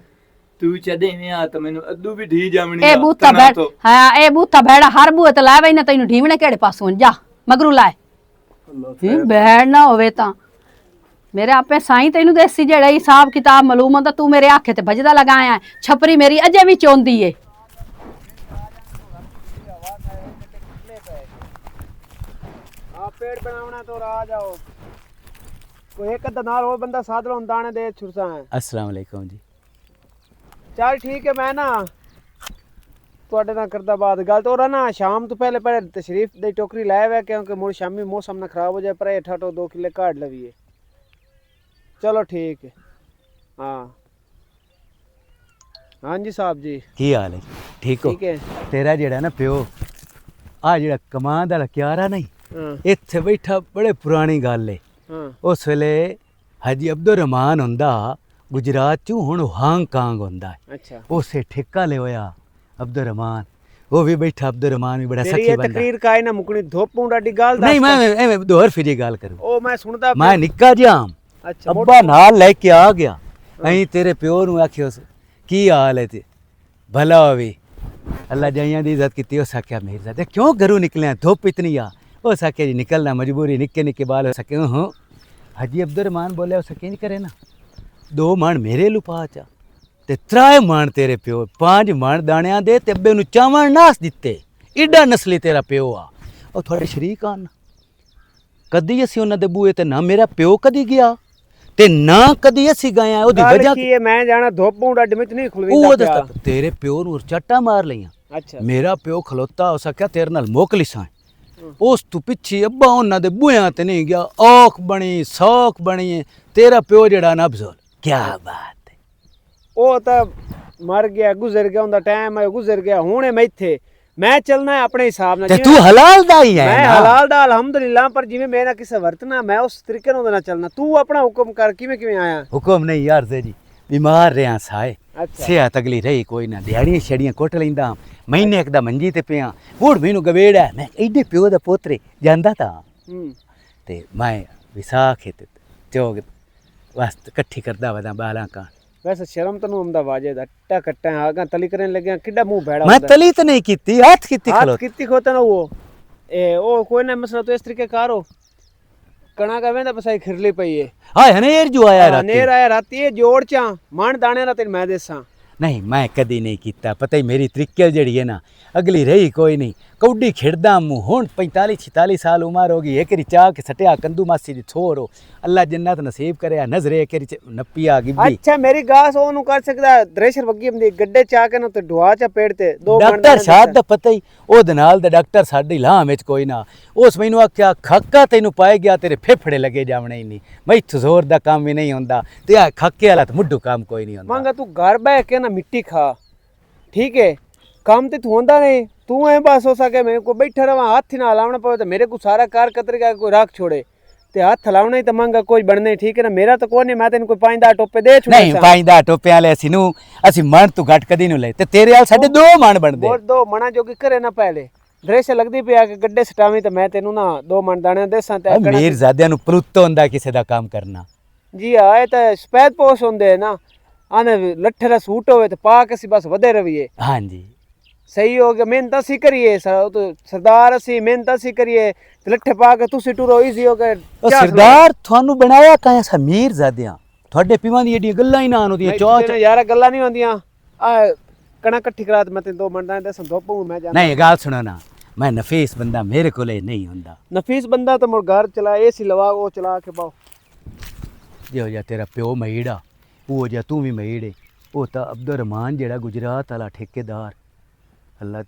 ਤੂੰ ਚੜੇਵੇਂ ਆ ਤਾਂ ਮੈਨੂੰ ਅੱਧੂ ਵੀ ਢੀ ਜਾਵਣੀ ਇਹ ਬੂਤਾ ਬੈੜ ਹਾਂ ਇਹ ਬੂਤਾ ਬੈੜਾ ਹਰ ਬੂਏ ਤੇ ਲਾਵੇ ਨਾ ਤੈਨੂੰ ਢੀਵਣੇ ਕਿਹੜੇ ਪਾਸੋਂ ਜਾ ਮਗਰੂ ਲਾਏ ਬੈੜ ਨਾ ਹੋਵੇ ਤਾਂ ਮੇਰੇ ਆਪੇ ਸਾਈਂ ਤੈਨੂੰ ਦੇਸੀ ਜਿਹੜਾ ਹਿਸਾਬ ਕਿਤਾਬ ਮਾਲੂਮ ਹੁੰਦਾ ਤੂੰ ਮੇਰੇ ਆਖੇ ਤੇ ਭਜਦਾ ਲਗਾਇਆ ਛਪਰੀ ਮੇਰੀ ਅਜੇ ਵੀ ਚੋਂਦੀ ਏ पेड़ बनावना तो आ जाओ कोई एक अद्धा नाल हो बंदा साध लो दाने दे छुरसा है अस्सलाम वालेकुम जी चल ठीक है मैं ना ਤੁਹਾਡੇ ਨਾਲ ਕਰਦਾ ਬਾਤ ਗੱਲ ਤੋਰਾ ਨਾ ਸ਼ਾਮ ਤੋਂ ਪਹਿਲੇ ਪਹਿਲੇ ਤਸ਼ਰੀਫ ਦੀ ਟੋਕਰੀ ਲਾਇਆ ਹੋਇਆ ਕਿਉਂਕਿ ਮੁੜ ਸ਼ਾਮੀ ਮੌਸਮ ਨਾ ਖਰਾਬ ਹੋ ਜਾਏ ਪਰ ਇਹ ਠਾਟੋ 2 ਕਿੱਲੇ ਕਾਢ ਲਵੀਏ ਚਲੋ ਠੀਕ ਹੈ ਹਾਂ ਹਾਂਜੀ ਸਾਹਿਬ ਜੀ ਕੀ ਹਾਲ ਹੈ ਠੀਕ ਹੋ ਠੀਕ ਹੈ ਤੇਰਾ ਜਿਹੜਾ ਨਾ ਪਿਓ ਆ ਜਿਹੜਾ ਕਮਾਂ ਦਾ ਕਿਆਰਾ ਨਹੀਂ ਹਾਂ ਇੱਥੇ ਬੈਠਾ ਬੜੇ ਪੁਰਾਣੀ ਗੱਲ ਏ ਹਾਂ ਉਸ ਵੇਲੇ ਹਾਜੀ ਅਬਦੁਰ ਰਹਿਮਾਨ ਹੁੰਦਾ ਗੁਜਰਾਤ ਚ ਹੁਣ ਹਾਂਗਕਾਂਗ ਹੁੰਦਾ ਅੱਛਾ ਉਸੇ ਠੇਕਾ ਲਿਆ ਹੋਇਆ ਅਬਦੁਰ ਰਹਿਮਾਨ ਉਹ ਵੀ ਬੈਠਾ ਅਬਦੁਰ ਰਹਿਮਾਨ ਵੀ ਬੜਾ ਤੇਰੀ ਸੱਚੀ ਇਹ ਬੰਦਾ ਤਕਰੀਰ ਕਾਇ ਨਾ ਮੁਕਣੀ ਧੋਪੋਂ ਡਾਡੀ ਗੱਲ ਦੱਸ ਨਹੀਂ ਮੈਂ ਐਵੇਂ ਦੋਹਰ ਫਿਰੀ ਗੱਲ ਕਰੂ ਉਹ ਮੈਂ ਸੁਣਦਾ ਮੈਂ ਨਿੱਕਾ ਜਿਹਾ ਅੱਛਾ ਅੱਬਾ ਨਾਲ ਲੈ ਕੇ ਆ ਗਿਆ ਅਹੀਂ ਤੇਰੇ ਪਿਓ ਨੂੰ ਆਖਿਓ ਕੀ ਹਾਲ ਹੈ ਤੇ ਭਲਾ ਹੋਵੇ ਅੱਲਾ ਜਾਈਆਂ ਦੀ ਇੱਜ਼ਤ ਕੀਤੀ ਉਹ ਸਾਕਿਆ ਮਿਰਜ਼ਾਦੇ ਕਿਉਂ ਘਰੋਂ ਨਿਕਲਿਆ ਧੁੱਪ ਇਤਨੀ ਆ ਉਹ ਸਾਕਿਆ ਜੀ ਨਿਕਲਣਾ ਮਜਬੂਰੀ ਨਿੱਕੇ ਨਿੱਕੇ ਬਾਲ ਹੋ ਸਕੇ ਹਾਂ ਹਾਜੀ ਅਬਦੁਰ ਰਹਿਮਾਨ ਬੋਲਿਆ ਉਹ ਸਕੇ करे ना 2 ਮਣ ਮੇਰੇ ਲੁਪਾ ਚਾ ਤੇ 3 ਮਣ ਤੇਰੇ ਪਿਓ 5 ਮਣ ਦਾਣਿਆਂ ਦੇ ਤੇ ਅੱਬੇ ਨੂੰ ਚਾਵਣ ਨਾਸ ਦਿੱਤੇ ਏਡਾ ਨਸਲੀ ਤੇਰਾ ਪਿਓ ਆ ਉਹ ਤੁਹਾਡੇ ਸ਼ਰੀਕ ਹਨ ਕਦੀ ਅਸੀਂ ਉਹਨਾਂ ਦੇ ਬੂਏ ਤੇ ਨਾ ਮੇਰਾ ਪਿਓ ਕਦੀ ਗਿਆ ਤੇ ਨਾ ਕਦੀ ਅਸੀਂ ਗਏ ਆ ਉਹਦੀ ਵਜ੍ਹਾ ਕੀ ਹੈ ਮੈਂ ਜਾਣਾ ਧੋਪੋਂ ਡੱਡ ਵਿੱਚ ਨਹੀਂ ਉਹ ਖੁਲਵੀਂਦਾ ਦੱਸ ਪਿਆ ਤੇਰੇ ਪਿਓ ਨੂੰ ਚੱਟਾ ਮਾਰ ਲਈਆਂ ਅੱਛਾ ਮੇਰਾ ਪਿਓ ਖਲੋਤਾ ਹੋ ਸਕਿਆ ਤੇਰੇ ਨਾਲ ਮੋਕਲੀ ਸਾਂ ਉਸ ਤੋਂ ਪਿੱਛੇ ਅੱਬਾ ਉਹਨਾਂ ਦੇ ਬੂਹਿਆਂ ਤੇ ਨਹੀਂ ਗਿਆ ਔਖ ਬਣੀ ਸੌਖ ਬਣੀ ਤੇਰਾ ਪਿਓ ਜਿਹੜਾ ਨਾ ਅਫਜ਼ਲ ਕੀ ਬਾਤ ਹੈ ਉਹ ਤਾਂ ਮਰ ਗਿਆ ਗੁਜ਼ਰ ਗਿਆ ਉਹਦਾ ਟਾਈਮ ਹੈ ਗੁਜ਼ਰ ਗਿਆ ਹੁਣ ਮੈਂ ਇੱਥੇ ਮੈਂ ਚੱਲਣਾ ਹੈ ਆਪਣੇ ਹਿਸਾਬ ਨਾਲ ਤੇ ਤੂੰ ਹਲਾਲ ਦਾ ਹੀ ਹੈ ਮੈਂ ਨਾ ਹਲਾਲ ਦਾ ਅਲਹਮਦੁਲਿਲਾ ਪਰ ਜਿਵੇਂ ਮੈਂ ਨਾ ਕਿਸੇ ਵਰਤਣਾ ਮੈਂ ਉਸ ਤਰੀਕੇ ਨਾਲ ਉਹਦੇ ਨਾਲ ਚੱਲਣਾ ਤੂੰ ਆਪਣਾ ਹੁਕਮ ਕਰ ਕਿਵੇਂ ਕਿਵੇਂ ਆਇਆ ਹੁਕਮ ਨਹੀਂ ਯਾਰ ਜੀ ਬਿਮਾਰ ਰਿਆਂ ਸਾਏ ਅੱਛਾ ਸਿਹਤ ਅਗਲੀ ਰਹੀ ਕੋਈ ਨਾ ਦਿਹਾੜੀਆਂ ਛੜੀਆਂ ਕੁੱਟ ਲੈਂਦਾ ਮਹੀਨੇ ਇੱਕ ਦਾ ਮੰਜੀ ਤੇ ਪਿਆ ਬੂੜ ਮੈਨੂੰ ਗਵੇੜਾ ਮੈਂ ਐਡੇ ਪਿਓ ਦਾ ਪੋਤਰੇ ਜਾਂਦਾ ਤਾਂ ਤੇ ਮੈਂ ਵਿਸਾਖੇ ਤੇ ਚੋਗ ਵਸਤ ਇਕੱਠੀ ਕਰਦਾ ਵਦਾ ਬਾਲਾਂ ਕਾਂ ਵੈਸੇ ਸ਼ਰਮ ਤੈਨੂੰ ਆਉਂਦਾ ਵਾਜੇ ਦਾ ਟਾ ਕੱਟਾ ਆਗਾ ਤਲੀ ਕਰਨ ਲੱਗਿਆ ਕਿੱਡਾ ਮੂੰਹ ਭੈੜਾ ਮੈਂ ਤਲੀ ਤਾਂ ਨਹੀਂ ਕੀਤੀ ਹੱਥ ਕੀਤੀ ਹੱਥ ਖਲੋ ਕੀਤੀ ਖੋਤਾ ਨਾ ਉਹ ਕੋਈ ਨਾ ਮਸਲਾ ਤੂੰ ਇਸ ਤਰੀਕੇ ਕਾਰੋ ਕਣਾ ਕਵੇਂ ਦਾ ਪਸਾਈ ਖਿਰਲੀ ਪਈ ਏ ਹਾਏ ਹਨੇਰ ਜੋ ਆਇਆ ਰਾਤੀ ਨੇਰ ਆਇਆ ਰਾਤੀ ਇਹ ਜੋੜ ਚਾ ਮਣ ਦਾਣੇ ਨਾਲ ਤੈਨੂੰ ਮੈਂ ਦੇਸਾਂ ਨਹੀਂ ਮੈਂ ਕਦੀ ਨਹੀਂ ਕੀਤਾ ਪਤਾ ਹੀ ਮੇਰੀ ਤਰੀਕੇ ਜਿਹੜੀ ਹੈ ਨਾ ਅਗਲੀ ਰਹੀ ਕੋਈ ਨਹੀਂ ਕੌਡੀ ਖਿੜਦਾ ਮੂੰ ਹੁਣ 45 46 ਸਾਲ ਉਮਰ ਹੋ ਗਈ ਇੱਕ ਰੀ ਚਾਹ ਕੇ ਸਟਿਆ ਕੰਦੂ ਮਾਸੀ ਦੀ ਛੋਰੋ ਅੱਲਾ ਜੰਨਤ ਨਸੀਬ ਕਰਿਆ ਨਜ਼ਰੇ ਇੱਕ ਰੀ ਨੱਪੀ ਆ ਗਈ ਅੱਛਾ ਮੇਰੀ ਗਾਸ ਉਹਨੂੰ ਕਰ ਸਕਦਾ ਦਰੇਸ਼ਰ ਵੱਗੀ ਹੁੰਦੀ ਗੱਡੇ ਚਾ ਕੇ ਨਾ ਤੇ ਢਵਾ ਚਾ ਪੇੜ ਤੇ 2 ਡਾਕਟਰ ਸ਼ਾਦ ਦਾ ਪਤਾ ਹੀ ਉਹਦੇ ਨਾਲ ਦਾ ਡਾਕਟਰ ਸਾਡੀ ਲਾਹ ਵਿੱਚ ਕੋਈ ਨਾ ਉਸ ਮੈਨੂੰ ਆਖਿਆ ਖਾਕਾ ਤੈਨੂੰ ਪਾਏ ਗਿਆ ਤੇਰੇ ਫੇਫੜੇ ਲੱਗੇ ਜਾਵਣੇ ਹੀ ਨਹੀਂ ਮੈਥੋਂ ਜ਼ੋਰ ਦਾ ਕੰਮ ਵੀ ਨਹੀਂ ਹੁੰਦਾ ਤੇ ਆ ਖਾਕੇ ਵਾਲਾ ਤੇ ਮੁੱਢੂ ਕੰਮ ਕੋਈ ਨਹੀਂ ਹੁੰਦਾ ਮੰਗਾ ਤੂੰ ਘਰ ਬਹਿ ਕੇ ਨਾ ਮਿੱਟੀ ਖਾ ਠੀਕ ਹੈ ਕੰਮ ਤੇ ਤੂੰ ਹੁੰਦਾ ਨਹੀਂ ਤੂੰ ਐ ਬਸ ਹੋ ਸਕੇ ਮੈਂ ਕੋ ਬੈਠਾ ਰਵਾਂ ਹੱਥ ਨਾ ਲਾਉਣਾ ਪਵੇ ਤੇ ਮੇਰੇ ਕੋ ਸਾਰਾ ਕਾਰ ਕਤਰ ਗਿਆ ਕੋਈ ਰੱਖ ਛੋੜੇ ਤੇ ਹੱਥ ਲਾਉਣਾ ਹੀ ਤਾਂ ਮੰਗਾ ਕੋਈ ਬਣਨੇ ਠੀਕ ਹੈ ਨਾ ਮੇਰਾ ਤਾਂ ਕੋਈ ਨਹੀਂ ਮੈਂ ਤੈਨੂੰ ਕੋਈ 5 ਟੋਪੇ ਦੇ ਛੁੱਟੇ ਨਹੀਂ 5 ਟੋਪਿਆਂ ਲੈ ਅਸੀਂ ਮਣ ਤੋਂ ਘੱਟ ਕਦੀ ਨੂੰ ਲੈ ਤੇ ਤੇਰੇ ਵਾਲ ਸਾਡੇ 2 ਮਣ ਬਣਦੇ ਹੋਰ 2 ਮਣਾ ਜੋਗੀ ਕਰੇ ਨਾ ਪਹਿਲੇ ਦ੍ਰਿਸ਼ ਲੱਗਦੀ ਪਿਆ ਕਿ ਗੱਡੇ ਸਟਾਵੀਂ ਤੇ ਮੈਂ ਤੈਨੂੰ ਨਾ 2 ਮਣ ਦਾਣੇ ਦੇਸਾਂ ਤੇ ਅਮੀਰ ਜ਼ਾਦਿਆਂ ਨੂੰ ਪ੍ਰੁੱਤ ਹੁੰਦਾ ਕਿਸੇ ਦਾ ਕੰਮ ਕਰਨਾ ਜੀ ਆ ਇਹ ਤਾਂ ਸਪੈਦ ਪੋਸ ਹੁੰਦੇ ਨਾ ਆਨੇ ਲੱਠੇ ਦਾ ਸੂਟ ਹੋਵੇ ਤੇ ਪਾ ਕੇ ਅਸੀਂ ਬਸ ਵਧੇ ਰਹੀਏ ਹਾਂਜੀ ਸਹੀ ਹੋ ਗਿਆ ਮਿਹਨਤ ਅਸੀਂ ਕਰੀਏ ਸਰਦਾਰ ਅਸੀਂ ਮਿਹਨਤ ਅਸੀਂ ਕਰੀਏ ਤੇ ਲੱਠੇ ਪਾ ਕੇ ਤੁਸੀਂ ਟੁਰੋ ਈਜ਼ੀ ਹੋ ਕੇ ਉਹ ਸਰਦਾਰ ਤੁਹਾਨੂੰ ਬਣਾਇਆ ਕਾਇਆ ਸਮੀਰ ਜ਼ਾਦਿਆਂ ਤੁਹਾਡੇ ਪੀਵਾਂ ਦੀ ਏਡੀਆਂ ਗੱਲਾਂ ਹੀ ਨਾ ਹੁੰਦੀਆਂ ਚੌਚ ਯਾਰ ਗੱਲਾਂ ਨਹੀਂ ਹੁੰਦੀਆਂ ਆ ਕਣਾ ਇਕੱਠੀ ਕਰਾਤ ਮੈਂ ਤੇ 2 ਮਿੰਟਾਂ ਦੇ ਸੰਦੋਪੂ ਮੈਂ ਜਾਣਾ ਨਹੀਂ ਗੱਲ ਸੁਣੋ ਨਾ ਮੈਂ ਨਫੀਸ ਬੰਦਾ ਮੇਰੇ ਕੋਲੇ ਨਹੀਂ ਹੁੰਦਾ ਨਫੀਸ ਬੰਦਾ ਤਾਂ ਮੁਰ ਘਰ ਚਲਾ ਏਸੀ ਲਵਾ ਉਹ ਚਲਾ ਕੇ ਪਾਓ ਜਿਹੋ ਜਿਹਾ ਤੇਰਾ ਪਿਓ ਮਹੀੜਾ ਉਹ ਜਿਹਾ ਤੂੰ ਵੀ ਮਹੀੜੇ ਉਹ ਤਾਂ ਅਬਦੁਰ ਰਹਿਮਾਨ ਜਿਹੜਾ ਗੁਜਰਾਤ ਵਾਲਾ ਠੇਕੇਦਾਰ ਅੱਲਾ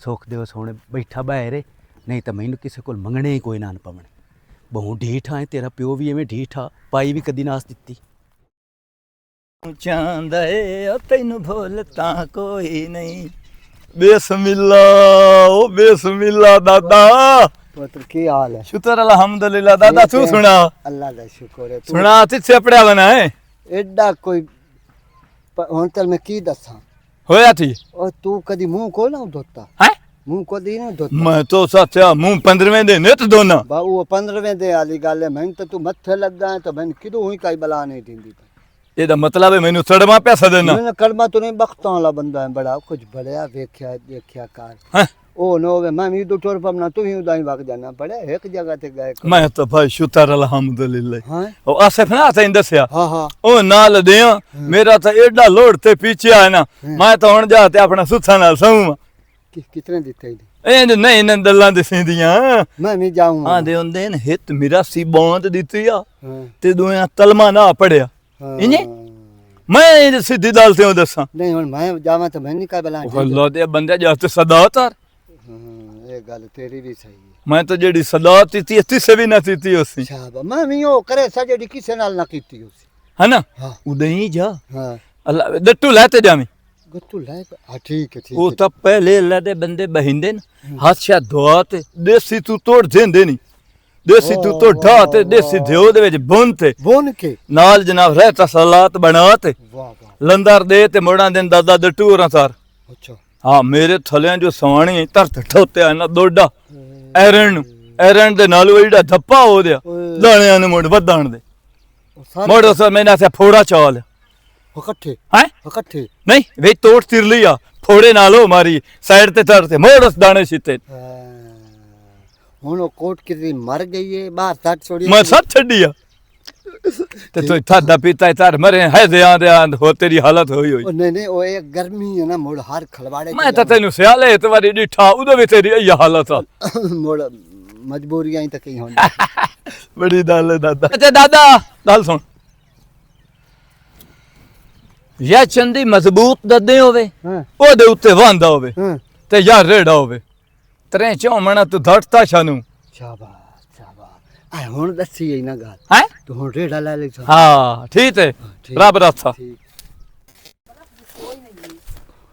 ਸੁੱਖ ਦਿਓ ਸੋਹਣੇ ਬੈਠਾ ਬਾਹਰੇ ਨਹੀਂ ਤਾਂ ਮੈਨੂੰ ਕਿਸੇ ਕੋਲ ਮੰਗਣੇ ਹੀ ਕੋਈ ਨਾ ਪਵਣੇ ਬਹੁ ਢੀਠਾ ਹੈ ਤੇਰਾ ਪਿਓ ਵੀ ਐਵੇਂ ਢੀਠਾ ਪਾਈ ਵੀ ਕਦੀ ਨਾਸ ਦਿੱਤੀ ਚਾਹੁੰਦਾ ਏ ਉਹ ਤੈਨੂੰ ਭੁੱਲ ਤਾਂ ਕੋਈ ਨਹੀਂ ਬਿਸਮਿਲ੍ਲਾ ਓ ਬਿਸਮਿਲ੍ਲਾ ਦਾਦਾ ਪੁੱਤਰ ਕੀ ਹਾਲ ਹੈ ਸ਼ੁਕਰ ਅਲਹਮਦੁਲਿਲਾ ਦਾਦਾ ਤੂੰ ਸੁਣਾ ਅੱਲਾ ਦਾ ਸ਼ੁਕਰ ਹੈ ਸੁਣਾ ਤਿੱਥੇ ਪੜਿਆ ਬਣਾ ਹੈ ਐਡਾ ਕੋਈ ਹੁਣ ਤਾਂ ਮੈਂ ਕੀ ਦੱਸਾਂ ਹੋਇਆ ਥੀ ਉਹ ਤੂੰ ਕਦੀ ਮੂੰਹ ਕੋ ਨਾ ਧੋਤਾ ਹੈ ਮੂੰਹ ਕਦੀ ਨਾ ਧੋਤਾ ਮੈਂ ਤਾਂ ਸੱਚਾ ਮੂੰਹ 15ਵੇਂ ਦੇ ਨਿਤ ਦੋਨਾ ਬਾਊ ਉਹ 15ਵੇਂ ਦੇ ਵਾਲੀ ਗੱਲ ਹੈ ਮੈਨੂੰ ਤਾਂ ਤੂੰ ਮੱਥੇ ਲੱਗਾ ਹੈ ਤਾਂ ਮੈਨੂੰ ਕਿਦੋਂ ਹੋਈ ਕਾਈ ਬਲਾ ਨਹੀਂ ਦਿੰਦੀ ਇਹਦਾ ਮਤਲਬ ਹੈ ਮੈਨੂੰ ਸੜਵਾ ਪੈਸਾ ਦੇਣਾ ਮੈਂ ਕਰਮਾ ਤੂੰ ਨਹੀਂ ਬਖਤਾਂ ਵਾਲਾ ਬੰਦਾ ਹੈ ਬੜਾ ਕੁਝ ਬੜਿਆ ਵੇਖਿਆ ਦੇਖਿਆ ਕਰ ਹੈਂ? ਉਹ ਨੋ ਵੇ ਮੈਂ ਵੀ ਟੁਰ ਪਮਨਾ ਤੂੰ ਹੀ ਉਦਾਂ ਹੀ ਵਗ ਜਾਣਾ ਬੜਾ ਇੱਕ ਜਗ੍ਹਾ ਤੇ ਗਏ ਮੈਂ ਤਾਂ ਭਾਈ ਸ਼ੁਕਰ ਅਲਹਮਦੁਲਿਲਾ ਹਾਂ ਉਹ ਆਸਿਫ ਨਾ ਤੈਨੂੰ ਦੱਸਿਆ ਹਾਂ ਹਾਂ ਉਹ ਨਾਲ ਦਿਆਂ ਮੇਰਾ ਤਾਂ ਐਡਾ ਲੋੜ ਤੇ ਪਿੱਛੇ ਆ ਨਾ ਮੈਂ ਤਾਂ ਹੁਣ ਜਾ ਤੇ ਆਪਣਾ ਸੁੱਥਾ ਨਾਲ ਸੌਂ ਕਿਤਨੇ ਦਿੱਤੇ ਇਹਨੇ? ਇਹ ਨਹੀਂ ਇਹਨਾਂ ਦਲਾਂ ਦੇ ਸਿੰਦੀਆਂ ਮੈਂ ਵੀ ਜਾਊਂਗਾ ਆਂਦੇ ਹੁੰਦੇ ਨੇ ਹਿੱਤ ਮਿਰਾਸੀ ਬੌਂਦ ਦਿੱਤੀ ਆ ਹਾਂ ਤੇ ਦੋਆਂ ਤਲਮਾ ਨਾ ਪੜਿਆ ਹਾਂ। ਇੰਨੇ ਮੈਂ ਇਹ ਸਿੱਧੀ ਗੱਲ ਤੇ ਦੱਸਾਂ ਨਹੀਂ ਹੁਣ ਮੈਂ ਜਾਵਾਂ ਤਾਂ ਮੈਂ ਨਹੀਂ ਕਾਈ ਬਲਾ ਉਹ ਅੱਲਾ ਦੇ ਬੰਦੇ ਜਾ ਤੇ ਸਦਾ ਤਾਰ ਇਹ ਗੱਲ ਤੇਰੀ ਵੀ ਸਹੀ ਹੈ ਮੈਂ ਤਾਂ ਜਿਹੜੀ ਸਦਾ ਦਿੱਤੀ ਇੱਥੇ ਸੇ ਵੀ ਨਾ ਦਿੱਤੀ ਉਸੇ ਸ਼ਾਬਾ ਮੈਂ ਵੀ ਉਹ ਕਰੇ ਸਾ ਜਿਹੜੀ ਕਿਸੇ ਨਾਲ ਨਾ ਕੀਤੀ ਉਸੇ ਹਨਾ ਹਾਂ ਉਦਾਂ ਹੀ ਜਾ ਹਾਂ ਅੱਲਾ ਡੱਟੂ ਲੈ ਤੇ ਜਾਵੀਂ ਗੱਟੂ ਲੈ ਹਾਂ ਠੀਕ ਹੈ ਠੀਕ ਉਹ ਹੈ ਤਾਂ ਪਹਿਲੇ ਅੱਲਾ ਦੇ ਬੰਦੇ ਬਹਿੰਦੇ ਨੇ ਹੱਥ ਸ਼ਾ ਧੋਆ ਤੇ ਦੇਸੀ ਤੂੰ ਤੋੜ ਦਿੰਦੇ ਨਹੀਂ ਦੇਸੀ ਤੂੰ ਤੋੜ ਢਾ ਤੇ ਦੇਸੀ ਦਿਓ ਦੇ ਵਿੱਚ ਬੁੰਨ ਤੇ ਬੋਨ ਕੇ ਨਾਲ ਜਨਾਬ ਰਹਿਤਾ ਸਲਾਤ ਬਣਾ ਤੇ ਵਾਹ ਵਾਹ ਲੰਦਰ ਦੇ ਤੇ ਮੋੜਾਂ ਦੇ ਦਾਦਾ ਡੱਟੂ ਹੋਰਾਂ ਸਾਰ ਅੱਛਾ ਹਾਂ ਮੇਰੇ ਥਲਿਆਂ ਜੋ ਸਵਾਣੀ ਧਰਤ ਠੋਤਿਆ ਨਾ ਦੋਡਾ ਐਰਨ ਦੇ ਨਾਲ ਉਹ ਜਿਹੜਾ ਧੱਪਾ ਹੋ ਦਿਆ ਓਏ। ਦਾਣਿਆਂ ਨੂੰ ਮੁੜ ਵਧਣ ਦੇ ਉਹ ਸਾਰੇ ਮੋੜ ਉਸ ਮੈਨਾਂ ਸੇ ਫੋੜਾ ਚਾਲ ਇਕੱਠੇ ਹੈ ਇਕੱਠੇ ਨਹੀਂ ਵੇ ਤੋੜ ਤਿਰ ਲਿਆ ਫੋੜੇ ਨਾਲ ਉਹ ਮਾਰੀ ਸਾਈਡ ਤੇ ਧਰ ਤੇ ਮੋੜ ਉਸ ਦਾਣੇ ਸਿੱਤੇ ਹੁਣ ਉਹ ਕੋਟ ਕਿਤੇ ਮਰ ਗਈ ਹੈ ਬਾਹਰ ਤੱਕ ਛੋੜੀ ਮੈਂ ਸੱਚ ਛੱਡੀਆ ਤੇ ਤੂੰ ਥਾਦਾ ਪੀਤਾ ਧਰ ਮਰੇ ਹੈ ਦਿਆਂ ਹੋ ਤੇਰੀ ਹਾਲਤ ਹੋਈ ਹੋਈ ਉਹ ਨਹੀਂ ਨਹੀਂ ਉਹ ਇਹ ਗਰਮੀ ਹੈ ਨਾ ਮੁੜ ਹਰ ਖਲਵਾੜੇ ਚ ਮੈਂ ਤਾਂ ਤੈਨੂੰ ਸਿਆਲੇ ਇੱਕ ਵਾਰੀ ਡਿਠਾ ਉਹਦੇ ਵਿੱਚ ਤੇਰੀ ਇਹ ਹਾਲਤ ਆ ਮੁੜ ਮਜਬੂਰੀਆਂ ਹੀ ਤਾਂ ਕਈ ਹੁੰਦੀਆਂ ਬੜੀ ਗੱਲ ਹੈ ਦਾਦਾ ਅੱਛਾ ਦਾਦਾ ਗੱਲ ਸੁਣ ਯਾ ਚੰਦੀ ਮਜ਼ਬੂਤ ਦੱਦੇ ਹੋਵੇ ਹਾਂ ਉਹਦੇ ਉੱਤੇ ਵਾਂਦਾ ਹੋਵੇ ਹਾਂ ਤੇ ਯਾਰ ਰੇੜਾ ਹੋਵੇ ਤਰੇ ਚੋਮਣਾ ਤੂੰ ਧੜਤਾ ਸ਼ਾਨੂੰ ਸ਼ਾਬਾਸ਼ ਸ਼ਾਬਾਸ਼ ਆ ਹੁਣ ਦੱਸੀ ਇਹ ਨਾ ਗੱਲ ਹੈ ਤੂੰ ਹੁਣ ਰੇੜਾ ਲੈ ਲੈ ਹਾਂ ਠੀਕ ਹੈ ਠੀਕ। ਰੱਬ ਰੱਖਾ ਠੀਕ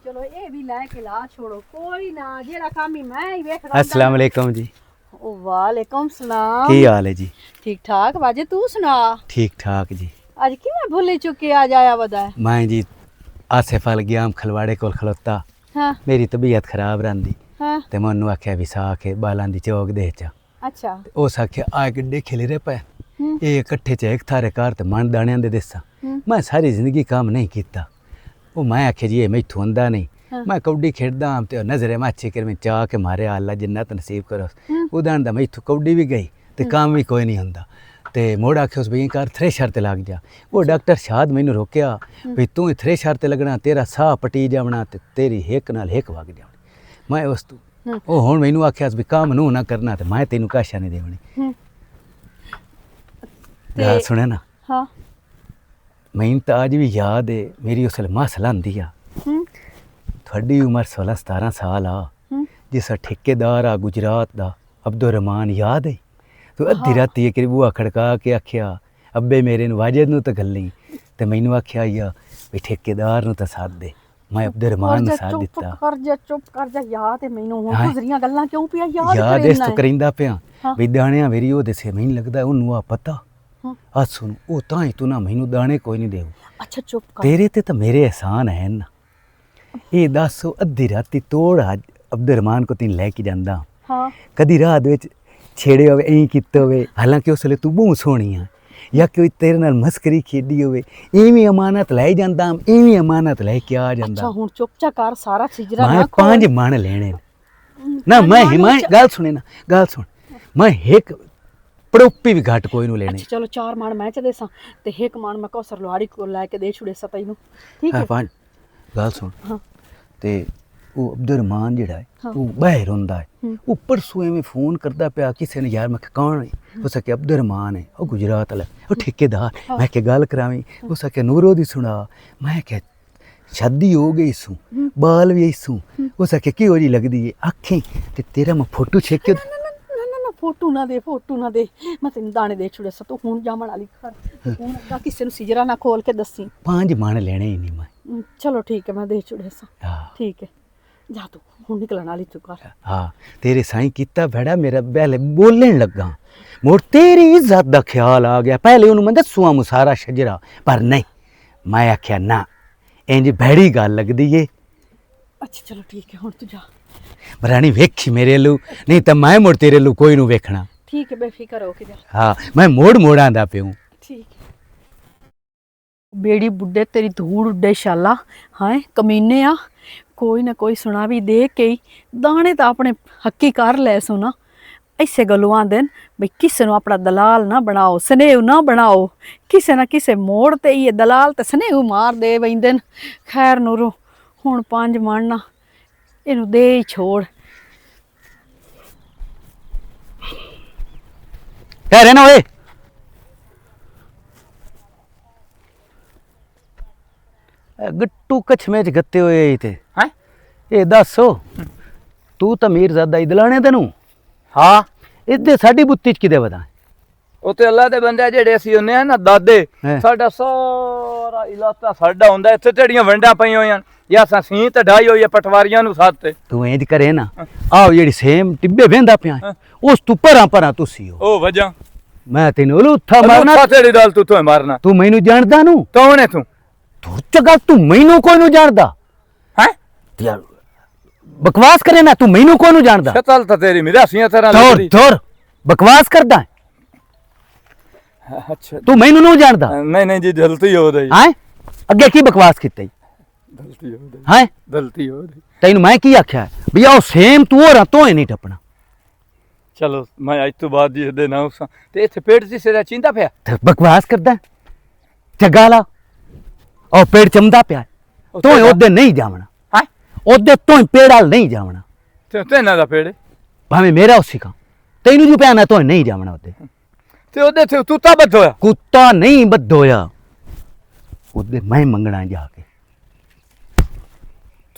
ਚਲੋ ਇਹ ਵੀ ਲੈ ਕੇ ਲਾ ਛੋੜੋ ਕੋਈ ਨਾ ਜਿਹੜਾ ਕੰਮ ਹੀ ਮੈਂ ਹੀ ਵੇਖਦਾ अस्सलाम वालेकुम जी ਉਹ ਵਾਲੇਕੁਮ ਸਲਾਮ की हाल है जी ਠੀਕ ਠਾਕ ਬਾਜੇ ਤੂੰ ਸੁਣਾ ठीक ठाक जी ਅੱਜ ਕਿਵੇਂ ਭੁੱਲੇ ਚੁੱਕੇ ਆ ਜਾਇਆ ਵਦਾ मैं जी आसिफ अल गया खलवाड़े कोल खलोता ਹਾਂ मेरी तबीयत खराब रही ਹਾਂ ते मैं उन्होंने आख्या विसाख बालां दी चौक दे चा ਅੱਛਾ उस आख्या आ गड्ढे खिले रहे पे हम्म। ये इकट्ठे च एक थारे घर ते मन दाणियां दे देसा मैं सारी जिंदगी काम नहीं कीता वो मैं आख्या जी ये मैथों हुंदा नहीं हाँ। मैं कौडी खेड़दा ते नजरे माची कर मैं चाह के मारे अल्लाह जिन्नत नसीब करो उदान दा मैथों कौडी भी गई ते काम भी कोई नहीं हुंदा ते मोड़ आखे उस भई कर थ्रेशर ते लग जा वो डॉक्टर शाद मैनू रोकया भी तू थ्रेशर ते लगना तेरा साह पटी जावना ते तेरी हिक नाल हिक वग जावनी मैं उस तू ਉਹ ਹੁਣ ਮੈਨੂੰ ਆਖਿਆ ਵੀ ਕੰਮ ਨੂੰ ਨਾ ਕਰਨਾ ਤੇ ਮੈਂ ਤੈਨੂੰ ਕਾਸ਼ਾ ਨਹੀਂ ਦੇਵਣੀ ਗੱਲ ਸੁਣਿਆ ਨਾ ਹਾਂ ਮੈਨੂੰ ਤਾਂ ਅੱਜ ਵੀ ਯਾਦ ਹੈ ਮੇਰੀ ਉਸ ਮਸਲਾ ਹੁੰਦੀ ਆ ਹੂੰ ਤੁਹਾਡੀ ਉਮਰ 16 17 ਸਾਲ ਆ ਹੂੰ ਜਿਸ ਠੇਕੇਦਾਰ ਆ ਗੁਜਰਾਤ ਦਾ ਅਬਦੁਰ ਰਹਿਮਾਨ ਯਾਦ ਹੈ ਤੂੰ ਅੱਧੀ ਰਾਤੀ ਇੱਕ ਬੂਹਾ ਖੜਕਾ ਕੇ ਆਖਿਆ ਅੱਬੇ ਮੇਰੇ ਨੂੰ ਵਾਜਦ ਨੂੰ ਤਾਂ ਗੱਲੀ ਤੇ ਮੈਨੂੰ ਆਖਿਆ ਯਾ ਵੀ ਠੇਕੇਦਾਰ ਨੂੰ ਤਾਂ ਸਾਥ ਦੇ ਮੈਂ ਅਬਦੁਰ ਰਹਿਮਾਨ ਨੂੰ ਸਾਥ ਦਿੱਤਾ ਚੁੱਪ ਕਰ ਜਾ ਯਾਦ ਹੈ ਮੈਨੂੰ ਹੁਣ ਹਾਂ। ਗੁਜ਼ਰੀਆਂ ਗੱਲਾਂ ਕਿਉਂ ਪਿਆ ਯਾਦ ਯਾਦ ਇਸ ਤੋਂ ਕਰਿੰਦਾ ਪਿਆ ਹਾਂ। ਵੀ ਦਾਣਿਆਂ ਮੇਰੀ ਉਹ ਦੱਸੇ ਮੈਨੂੰ ਲੱਗਦਾ ਉਹਨੂੰ ਆ ਪਤਾ ਹਾਂ। ਆ ਸੁਣ ਉਹ ਤਾਂ ਹੀ ਤੂੰ ਨਾ ਮੈਨੂੰ ਦਾਣੇ ਕੋਈ ਨਹੀਂ ਦੇਊ ਅੱਛਾ ਚੁੱਪ ਕਰ ਤੇਰੇ ਤੇ ਤਾਂ ਮੇਰੇ ਅਹਿਸਾਨ ਹੈ ਨਾ ਇਹ ਦੱਸੋ ਅੱਧੀ ਰਾਤੀ ਤੋੜ ਅਬਦੁਰ ਰਹਿਮਾਨ ਕੋ ਤੈਨੂੰ ਲੈ ਕੇ ਜਾਂਦਾ ਹਾਂ ਕਦੀ ਰਾਤ ਵਿੱਚ ਛੇੜੇ ਹੋਵੇ ਐਂ ਕੀਤਾ ਹੋਵੇ ਹਾਲਾਂਕਿ ਉਸ ਵੇਲੇ ਤੂੰ ਬਹੁਤ ਸੋਹਣੀ ਆ ਜਾਂ ਕੋਈ ਤੇਰੇ ਨਾਲ ਮਸਕਰੀ ਖੇਡੀ ਹੋਵੇ ਇਵੇਂ ਅਮਾਨਤ ਲੈ ਜਾਂਦਾ ਇਵੇਂ ਅਮਾਨਤ ਲੈ ਕੇ ਆ ਅੱਛਾ ਜਾਂਦਾ ਹੁਣ ਚੁੱਪ ਚਾ ਕਰ ਸਾਰਾ ਸਿਜਰਾ ਮੈਂ ਨਾ 5 ਮਣ ਲੈਣੇ ਨੇ। ਨਾ ਮੈਂ ਹਿਮਾਇ ਗੱਲ ਸੁਣੇ ਨਾ ਗੱਲ ਸੁਣ ਮੈਂ ਇੱਕ ਪੜੋਪੀ ਵੀ ਘੱਟ ਕੋਈ ਨੂੰ ਲੈਣੇ ਅੱਛਾ ਚਲੋ 4 ਮਾਣ ਮੈਂ ਚ ਦੇਸਾਂ ਤੇ ਇੱਕ ਮਾਣ ਮੈਂ ਕੌਸਰ ਲੋਹਾੜੀ ਕੋਲ ਲੈ ਕੇ ਦੇ ਛੁੜੇ ਸਾ ਤੈਨੂੰ ਠੀਕ ਹੈ ਹਾਂ ਪੰਜ ਗੱਲ ਸੁਣ ਹਾਂ ਤੇ ਉਹ ਅਬਦੁਰ ਰਹਿਮਾਨ ਜਿਹੜਾ ਹੈ ਹਾਂ। ਉਹ ਬਾਹਰ ਹੁੰਦਾ ਹੈ ਹੂੰ। ਉੱਪਰ ਸੂਏ में ਫੋਨ ਕਰਦਾ ਪਿਆ ਕਿਸੇ ਨੇ ਯਾਰ ਮੈਂ ਕਿਹਾ ਕੌਣ ਹੈ ਉਹ ਸਕੇ ਅਬਦੁਰ ਰਹਿਮਾਨ ਹੈ ਉਹ ਗੁਜਰਾਤ ਵਾਲਾ ਉਹ ਠੇਕੇਦਾਰ ਮੈਂ ਕਿ ਗੱਲ ਕਰਾਵੀਂ ਉਹ ਸਕੇ ਨੂਰੋ ਦੀ ਸੁਣਾ ਮੈਂ ਕਿ शादी हो गई सू बाल भी सू वो सके की हो जी लगदी है आँखें ते तेरा मैं फोटो छेक के ਨਾ ਫੋਟੋ ਨਾ ਦੇ ਮੈਂ ਤੈਨੂੰ ਦਾਣੇ ਦੇ ਛੁੜੇ ਸਾ ਤੂੰ ਹੁਣ ਜਾਮਣ ਵਾਲੀ ਘਰ ਹੁਣ ਅੱਗਾ ਕਿਸੇ ਨੂੰ ਸਿਜਰਾ ਨਾ ਖੋਲ ਕੇ ਦੱਸੀ 5 मान लेने ही नहीं मैं ਚਲੋ ਠੀਕ ਹੈ ਮੈਂ ਦੇ ਛੁੜੇ ਸਾ हाँ ਠੀਕ ਹੈ ਜਾ ਤੂੰ ਹੁਣ ਨਿਕਲਣ ਵਾਲੀ ਤੂੰ ਕਰ हाँ तेरे साईं किता भेड़ा मेरा पहले बोलन लगा मोड़ तेरी इज्जत का ख्याल आ गया पहले उन्होंने मैं दसुआ मुसारा शजरा पर नहीं मैं आख्या ना इंज भैड़ी गल लगदी है। अच्छा चलो ठीक है हुण तू जा। रानी वेखी मेरे लू, नहीं तो मैं मुड़ तेरे लू कोई नू वेखना। ठीक है बेफिक्र हो के जा। हाँ मैं मोड़ आंदा पियूं। ठीक है। बेड़ी बुड्ढे तेरी धूड़ उड्डे शाला। हाय कमीने आ, कोई ना कोई सुना भी दे के ही दाने तो अपने हक्की कर ले सुना। ऐसे गलू आंदे न बई किसे नू अपना दलाल ना बनाओ, स्नेह ना बनाओ। किसे ना किसे मोड़ ते ये दलाल ते स्नेह मार दे बैंदे न। खैर नूरू हुण 5 मण इनू दे ही छोड़। कह रहे ना ओए गट्टू कछ में गत्ते हुए थे। हैं ये दसो तू तो मीरजादा इदलाने तेनू हाँ इदे साडी बुत्ती च किदे बता। ਉਹ ਤੇ ਅੱਲਾ ਦੇ ਬੰਦੇ ਜਿਹੜੇ ਅਸੀਂ ਹੁੰਨੇ ਆ ਨਾ ਦਾਦੇ ਹੈਂ। ਸਾਡਾ ਸਾਰਾ ਇਲਾਕਾ ਸਾਡਾ ਹੁੰਦਾ ਇੱਥੇ ਢੇੜੀਆਂ ਵੰਡਾਂ ਪਈਆਂ ਹੋਈਆਂ ਜਾਂ ਅਸਾਂ ਸੀਂ ਤੇ ਢਾਈ ਹੋਈ ਹੈ ਪਟਵਾਰੀਆਂ ਨੂੰ ਸਾਥ ਤੇ ਤੂੰ ਇੰਜ ਕਰੇ ਨਾ ਆਹ ਜਿਹੜੀ ਸੇਮ ਟਿੱਬੇ ਵੇਂਦਾ ਪਿਆ ਉਸ ਤੂੰ ਪਰਾਂ ਤੂੰ ਹੋ। ਉਹ ਵਜਾਂ ਮੈਂ ਤੈਨੂੰ ਲੁੱਥਾ ਮਾਰਨਾ। ਮਾਰਨਾ ਤੇਰੀ ਦਲ ਤੂੰ ਤੋਂ ਮਾਰਨਾ। ਤੂੰ ਮੈਨੂੰ ਜਾਣਦਾ ਨੂੰ? ਕੌਣ ਹੈ ਤੂੰ? ਤੂੰ ਚਗਾ ਤੂੰ ਮੈਨੂੰ ਕੋਈ ਨੂੰ ਜਾਣਦਾ ਹੈ ਯਾਰ ਬਕਵਾਸ ਕਰੇ ਨਾ, ਤੂੰ ਮੈਨੂੰ ਕੋਈ ਨੂੰ ਜਾਣਦਾ? ਸ਼ਕਲ ਤਾਂ ਤੇਰੀ ਮਿਰਾਸੀਆਂ ਤਰ੍ਹਾਂ ਧੁਰ ਲੱਗਦੀ। ਧੁਰ ਬਕਵਾਸ ਕਰਦਾ ਹੈ? ਅੱਛਾ ਤੂੰ ਮੈਨੂੰ ਨੂੰ ਜਾਣਦਾ? ਨਹੀਂ ਜੀ ਗਲਤੀ ਹੋ ਰਹੀ ਹੈ ਅੱਗੇ ਕੀ ਬਕਵਾਸ ਕੀਤੀ? ਗਲਤੀ ਹੋ ਰਹੀ ਹੈ ਗਲਤੀ ਹੋ ਰਹੀ। ਤੈਨੂੰ ਮੈਂ ਕੀ ਆਖਿਆ ਵੀ ਆਹ ਸੇਮ ਤੂੰ ਹੋਰ ਤੋਂ ਹੀ ਨਹੀਂ ਟੱਪਣਾ। ਚਲੋ ਮੈਂ ਅੱਜ ਤੋਂ ਬਾਅਦ ਜੀ ਦੇ ਨਾ ਉਸਾਂ ਤੇ ਇੱਥੇ ਪੇੜ ਸੀ ਸਿਰਾ ਚਿੰਦਾ ਪਿਆ ਤੇ ਬਕਵਾਸ ਕਰਦਾ ਚੰਗਾ ਲਾ ਉਹ ਪੇੜ ਚਮਦਾ ਪਿਆ ਤੂੰ ਉਹਦੇ ਨਹੀਂ ਜਾਵਣਾ। ਹੈ ਉਹਦੇ ਤੋਂ ਹੀ ਪੇੜ ਵਾਲ ਨਹੀਂ ਜਾਵਣਾ ਤੇ ਇਹਨਾਂ ਦਾ ਪੇੜ ਭਾਵੇਂ ਮੇਰਾ ਉਸੇ ਕਾ ਤੈਨੂੰ ਜੋ ਪਿਆ ਨਾ ਤੂੰ ਨਹੀਂ ਜਾਵਣਾ ਉਹਦੇ। ਤੇ ਉਹਦੇ ਤੇ ਤੂੰ ਤਾਂ ਬੱਧ ਹੋਇਆ। ਕੁੱਤਾ ਨਹੀਂ ਬੱਧੋਇਆ ਉਹਦੇ ਮੈਂ ਮੰਗਣਾ ਜਾ ਕੇ।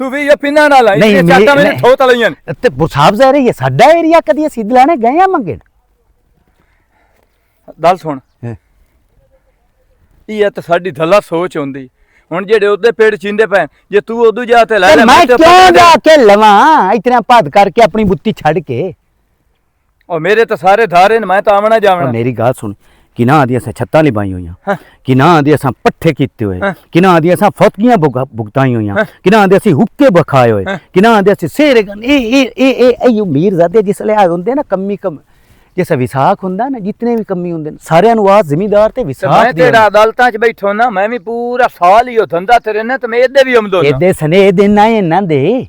ਤੂੰ ਵੀ ਇਹ ਪਿੰਨਾ ਨਾਲ ਆਈ ਨਹੀਂ, ਇਹ ਚਾਟਾ ਨਹੀਂ, ਮੈਨੂੰ ਠੋਤ ਲਈਆਂ ਨੇ। ਤੇ ਮੁਸਾਫ ਜ਼ਾਹਰ ਇਹ ਸਾਡਾ ਏਰੀਆ ਕਦੀ ਅਸੀਂ ਦਿਲਾਣੇ ਗਏ ਆ ਮੰਗਣ। ਗੱਲ ਸੁਣ ਇਹ ਤਾਂ ਸਾਡੀ ਧੱਲਾ ਸੋਚ ਹੁੰਦੀ। ਹੁਣ ਜਿਹੜੇ ਉਹਦੇ ਪੇੜ ਚਿੰਦੇ ਪਏ ਜੇ ਤੂੰ ਉਦੋਂ ਜਾ ਤੇ ਲੈ ਲੈ ਮੈਂ ਤੇ ਕਿਉਂ ਜਾ ਕੇ ਲਵਾਂ ਇਤਨਾ ਭੱਦ ਕਰਕੇ ਆਪਣੀ ਬੁੱਤੀ ਛੱਡ ਕੇ। ਉਹ ਮੇਰੇ ਤਾਂ ਸਾਰੇ ਧਾਰੇ ਨੇ ਮੈਂ ਤਾਂ ਆਵਣਾ ਜਾਵਣਾ। ਮੇਰੀ ਗੱਲ ਸੁਣ ਕਿ ਨਾ ਆਦੀ ਅਸਾਂ ਛੱਤਾਂ ਲਿਬਾਈ ਹੋਈਆਂ ਹਾਂ। ਕਿ ਨਾ ਆਦੀ ਅਸਾਂ ਪੱਠੇ ਕੀਤੇ ਹੋਏ ਹਾਂ। ਕਿ ਨਾ ਆਦੀ ਅਸਾਂ ਫਤਕੀਆਂ ਭੁਗਤਾਈ ਹੋਈਆਂ ਹਾਂ। ਕਿ ਨਾ ਆਦੀ ਅਸੀਂ ਹੁੱਕੇ ਬਖਾਏ ਹੋਏ ਹਾਂ। ਕਿ ਨਾ ਆਦੀ ਅਸੀਂ ਸੇਰੇ ਇਹ ਮੀਰਜ਼ਾਦੇ ਜਿਸਲੇ ਆ ਹੁੰਦੇ ਨਾ ਕਮੀ ਜੈਸਾ ਵਿਸਾਖ ਹੁੰਦਾ ਨਾ ਜਿੰਨੇ ਵੀ ਕਮੀ ਹੁੰਦੇ ਨੇ ਸਾਰਿਆਂ ਨੂੰ ਆ ਜ਼ਿਮੀਦਾਰ ਤੇ ਤੇ ਵਿਸਾਖ ਮੈਂ ਤੇਰਾ ਅਦਾਲਤਾਂ 'ਚ ਬੈਠੋ ਨਾ ਮੈਂ ਵੀ ਪੂਰਾ ਸਾਲ ਹੀ ਉਹ ਧੰਦਾ ਤੇ ਰਹਿਣਾ ਤੇ ਮੈਂ ਇਹਦੇ ਵੀ ਆਮਦੋ ਨਾ ਇਹਦੇ ਸਨੇ ਦੇਣਾ ਇਹਨਾਂ ਦੇ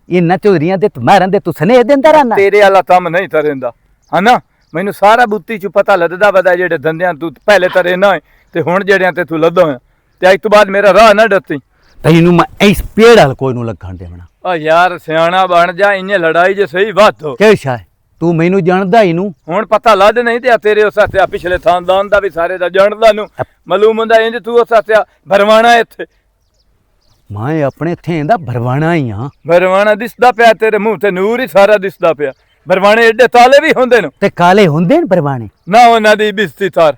ਇਹਨਾਂ ਚੋਰੀਆਂ ਦੇ ਤੁਮਾਰਾਂ ਦੇ ਤੂੰ ਸਨੇ ਦਿੰਦਾ ਰਹਿਣਾ। ਤੇਰੇ ਵਾਲਾ ਕੰਮ ਨਹੀਂ ਤਰੇਂਦਾ ਹਨਾ। ਮੈਨੂੰ ਸਾਰਾ ਬੁੱਤੀ 'ਚ ਪਤਾ ਲੱਗਦਾ ਵਦਾ ਜਿਹੜੇ ਧੰਦਿਆਂ ਤੂੰ ਪਹਿਲੇ ਤਰੇ ਨਾ ਤੇ ਹੁਣ ਜਿਹੜਿਆਂ ਤੇ ਤੂੰ ਲੱਦਾ ਹੋਇਆ ਤੇ ਅੱਜ ਤੋਂ ਬਾਅਦ ਮੇਰਾ ਰਾਹ ਨਾ ਡੱਤੀ। ਤੈਨੂੰ ਮੈਂ ਇਸ ਪੇੜ ਵਾਲ ਕੋਈ ਨੂੰ ਲੱਗਣ ਦੇਵਣਾ। ਆ ਯਾਰ ਸਿਆਣਾ ਬਣ ਜਾ ਇੰਨੇ ਲੜਾਈ ਜੇ ਸਹੀ ਬਾਤ ਹੋ। ਕਿਉਂ ਸ਼ਾਹ ਤੂੰ ਮੈਨੂੰ ਜਾਣਦਾ ਹੀ ਨੂੰ? ਹੁਣ ਪਤਾ ਲੱਦ ਨਹੀਂ ਤੇ ਤੇਰੇ ਉਸ ਹੱਥਿਆ ਪਿਛਲੇ ਖਾਨਦਾਨ ਦਾ ਵੀ ਸਾਰੇ ਦਾ ਜਾਣਦਾ ਨੂੰ ਮਾਲੂਮ ਹੁੰਦਾ ਇੰਜ ਤੂੰ ਉਸ ਹੱਥਿਆ ਭਰਵਾਣਾ ਇੱਥੇ। ਮੈਂ ਆਪਣੇ ਥੇਂ ਦਾ ਭਰਵਾਣਾ ਹੀ ਆ। ਭਰਵਾਣਾ ਦਿਸਦਾ ਪਿਆ ਤੇਰੇ ਮੂੰਹ ਤੇ ਨੂਰ ਹੀ ਸਾਰਾ ਦਿਸਦਾ ਪਿਆ। ਭਰਵਾਣੇ ਏਡੇ ਤਾਲੇ ਵੀ ਹੁੰਦੇ ਨੇ ਤੇ ਕਾਲੇ ਹੁੰਦੇ ਨੇ ਭਰਵਾਣੇ ਨਾ ਉਹਨਾਂ ਦੀ ਬਿਸਤੀ ਤਾਰ।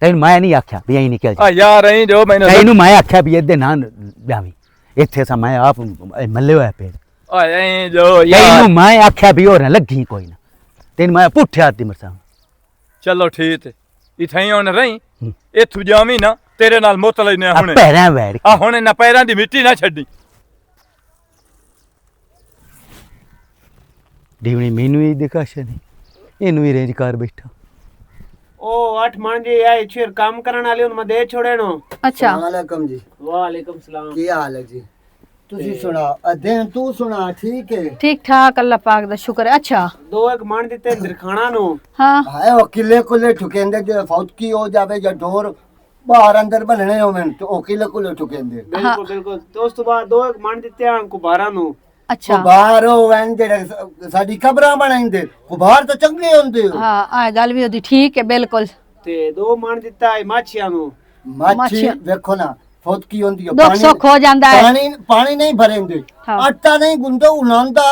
ਤੈਨੂੰ ਮੈਂ ਨਹੀਂ ਆਖਿਆ ਵੀ ਐਂ ਨਿਕਲ ਜਾ। ਆ ਯਾਰ ਐਂ ਜੋ ਮੈਨੂੰ ਤੈਨੂੰ ਮੈਂ ਆਖਿਆ ਵੀ ਇਹਦੇ ਨਾਂ ਵਿਆਵੀ ਇੱਥੇ ਸਾ ਮੈਂ ਆਪ ਮੱਲੇ ਹੋਇਆ ਪੇੜ। ਆ ਐਂ ਜੋ ਯਾਰ ਤੈਨੂੰ ਮੈਂ ਆਖਿਆ ਵੀ ਹੋਰ ਨਾ ਲੱਗੀ ਕੋਈ ਨਾ। ਤੈਨੂੰ ਮੈਂ ਪੁੱਠਿਆ ਦੀ ਮਰਸਾਂ। ਚਲੋ ਠੀਕ ਹੈ ਇਥੇ ਹੁਣ ਰਹੀ ਇੱਥੋਂ ਜਾਵੀਂ ਨਾ ਤੇਰੇ ਨਾਲ ਮੁੱਤ ਲੈਨੇ ਆ ਹੁਣੇ। ਪੈਰਾਂ ਵੈੜ ਆ ਹੁਣ ਇਹਨਾਂ ਪੈਰਾਂ ਦੀ ਮਿੱਟੀ ਨਾ ਛੱਡੀ। ਡੀਵਣੀ ਮੈਨੂੰ ਹੀ ਦਿਖਾਸ਼ਾ ਨਹੀਂ ਇਹਨੂੰ ਹੀ ਰੇਂਜ ਕਰ ਬੈਠਾ। ਉਹ 8 ਮਣ ਜੀ ਆਏ ਛੇਰ ਕੰਮ ਕਰਨ ਵਾਲੇ ਉਹਨਾਂ ਦੇ ਛੋੜੇ ਨੂੰ। अच्छा वालेकुम जी। ਵਾਲੇਕੁਮ ਸਲਾਮ। ਕੀ ਹਾਲ ਹੈ ਜੀ? ਤੁਸੀਂ ਸੁਣਾ ਅਧਿਨ ਤੂੰ ਸੁਣਾ ਠੀਕ ਹੈ? ठीक ठाक अल्लाह पाक दा शुक्र है। अच्छा ਦੋ ਇੱਕ ਮਣ ਦਿੱਤੇ ਦਰਖਾਣਾ ਨੂੰ। हाँ ਹਾਏ ਉਹ ਕਿਲੇ ਕੁਲੇ ਠੁਕੇਂਦੇ ਜੇ ਫੌਤਕੀ ਹੋ ਜਾਵੇ ਜਾਂ ਢੋਰ ਬਾਹਰ ਅੰਦਰ ਬਣਨੇ ਹੋਵਣ ਤੇ ਉਹ ਕਿਲੇ ਕੁਲੇ ਠੁਕੇਂਦੇ। ਬਿਲਕੁਲ ਬਿਲਕੁਲ ਤੇ ਉਸ ਤੋਂ ਬਾਅਦ ਦੋ ਇੱਕ ਮਣ ਦਿੱਤੇ ਆਂ ਕੁਬਾਰਾਂ ਨੂੰ। अच्छा ਬਾਹਰ ਹੋਵਣ ਜਿਹੜੇ ਸਾਡੀ ਕਬਰਾਂ ਬਣਾਉਂਦੇ ਕੁਬਾਰ ਤਾਂ ਚੰਗੇ ਹੁੰਦੇ। हाँ आ गल भी होदी ठीक है बिल्कुल। ਤੇ ਦੋ ਮਣ ਦਿੱਤਾ ਹੈ ਮਾਛੀਆਂ ਨੂੰ। ਮਾਛੀ ਵੇਖੋ ਨਾ ਫੌਤਕੀ ਹੁੰਦੀ ਹੈ दुख सुख हो जाता है। ਪਾਣੀ ਨਹੀਂ ਭਰੇਂਦੇ ਹਾਂ। ਆਟਾ ਨਹੀਂ ਗੁੰਦਾ ਉਲਾਂਦਾ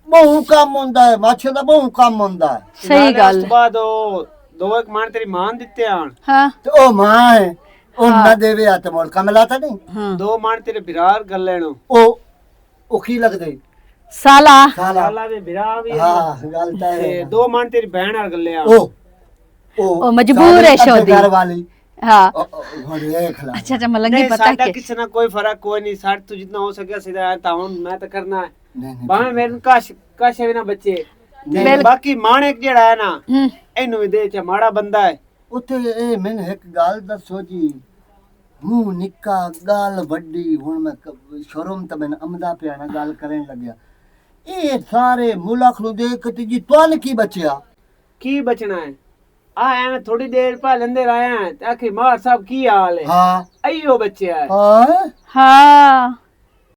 ਬਹੁ ਕੰਮ ਹੁੰਦਾ ਹੈ ਮਾਛੀ ਦਾ ਬਹੁ ਕੰਮ ਹੁੰਦਾ ਹੈ। सही ਨਾਲੇ गल ਉਸ ਤੋਂ ਬਾਅਦ ਉਹ ਦੋ ਇੱਕ ਮਣ ਤੇਰੀ ਮਾਂ ਦਿੱਤੇ ਆਂ। हाँ ਤੇ ਉਹ ਮਾਂ ਹੈ ਉਹ ਨਾ ਦੇਵੇ ਆ ਤੇ ਮੋਲ ਕਮਲਾ ਤਾਂ ਨਹੀਂ। हाँ ਦੋ ਮਣ ਤੇਰੇ ਬਿਰਾਰ ਗੱਲੇ ਨੂੰ। ਉਹ ਕੀ ਲੱਗਦੇ साला ਸਾਲਾ। ਸਾਲਾ ਵੀ ਬਿਰਾ ਵੀ ਹਾਂ ਗੱਲ ਤਾਂ ਤੇ ਹੈ। ਦੋ ਮਣ ਤੇਰੀ ਭੈਣ ਨਾਲ ਗੱਲੇ ਆਂ। ਉਹ ਉਹ ਮਜਬੂਰ ਹੈ ਸਾਡੇ ਸ਼ੋਦੀ। ਘਰ ਵਾਲੀ हाँ ਹੁਣ ਦੇਖ ਲੈ अच्छा अच्छा मलंगी नहीं पता साडा के किसी ना कोई फर्क कोई नहीं साड तो जितना हो सके सीधा ताउन मैं तो करना है नहीं भाਵੇਂ ਮੇਰੇ ਕਾਸ਼ ਵੀ ਨਾ ਬੱਚੇ ਤੇ ਬਿਲਕੁਲ। ਬਾਕੀ ਮਾਣਕ ਜਿਹੜਾ ਹੈ ਨਾ हम्म ਇਹਨੂੰ ਵੀ ਦੇ ਚ ਮਾੜਾ ਬੰਦਾ ਹੈ ਉੱਥੇ ਇਹ ਮੈਨੂੰ ਇੱਕ ਗੱਲ ਦੱਸੋ ਜੀ ਮੂੰਹ ਨਿੱਕਾ ਗਾਲ ਵੱਡੀ ਹੁਣ ਮੈਂ ਸ਼ਰਮ ਤਾਂ ਮੈਨੂੰ ਅਮਦਾ ਪਿਆ ਨਾ ਗੱਲ ਕਰਨ ਲੱਗਿਆ ਇਹ ਸਾਰੇ ਮੁਲਕ ਨੂੰ ਦੇਖ ਤੇ ਜੀ ਤੁਹਾਨੂੰ ਕੀ ਬਚਿਆ ਕੀ ਬਚਣਾ ਹੈ ਆ ਐਵੇਂ ਥੋੜੀ ਦੇਰ ਪਾ ਲੈਂਦੇ ਰਹੇ ਆ ਤੇ ਆਖੀ ਮਾਰ ਸਾਹਿਬ ਕੀ ਹਾਲ ਹੈ ਹਾਂ ਅਈਓ ਬੱਚਿਆ ਹੈ ਹਾਂ हाँ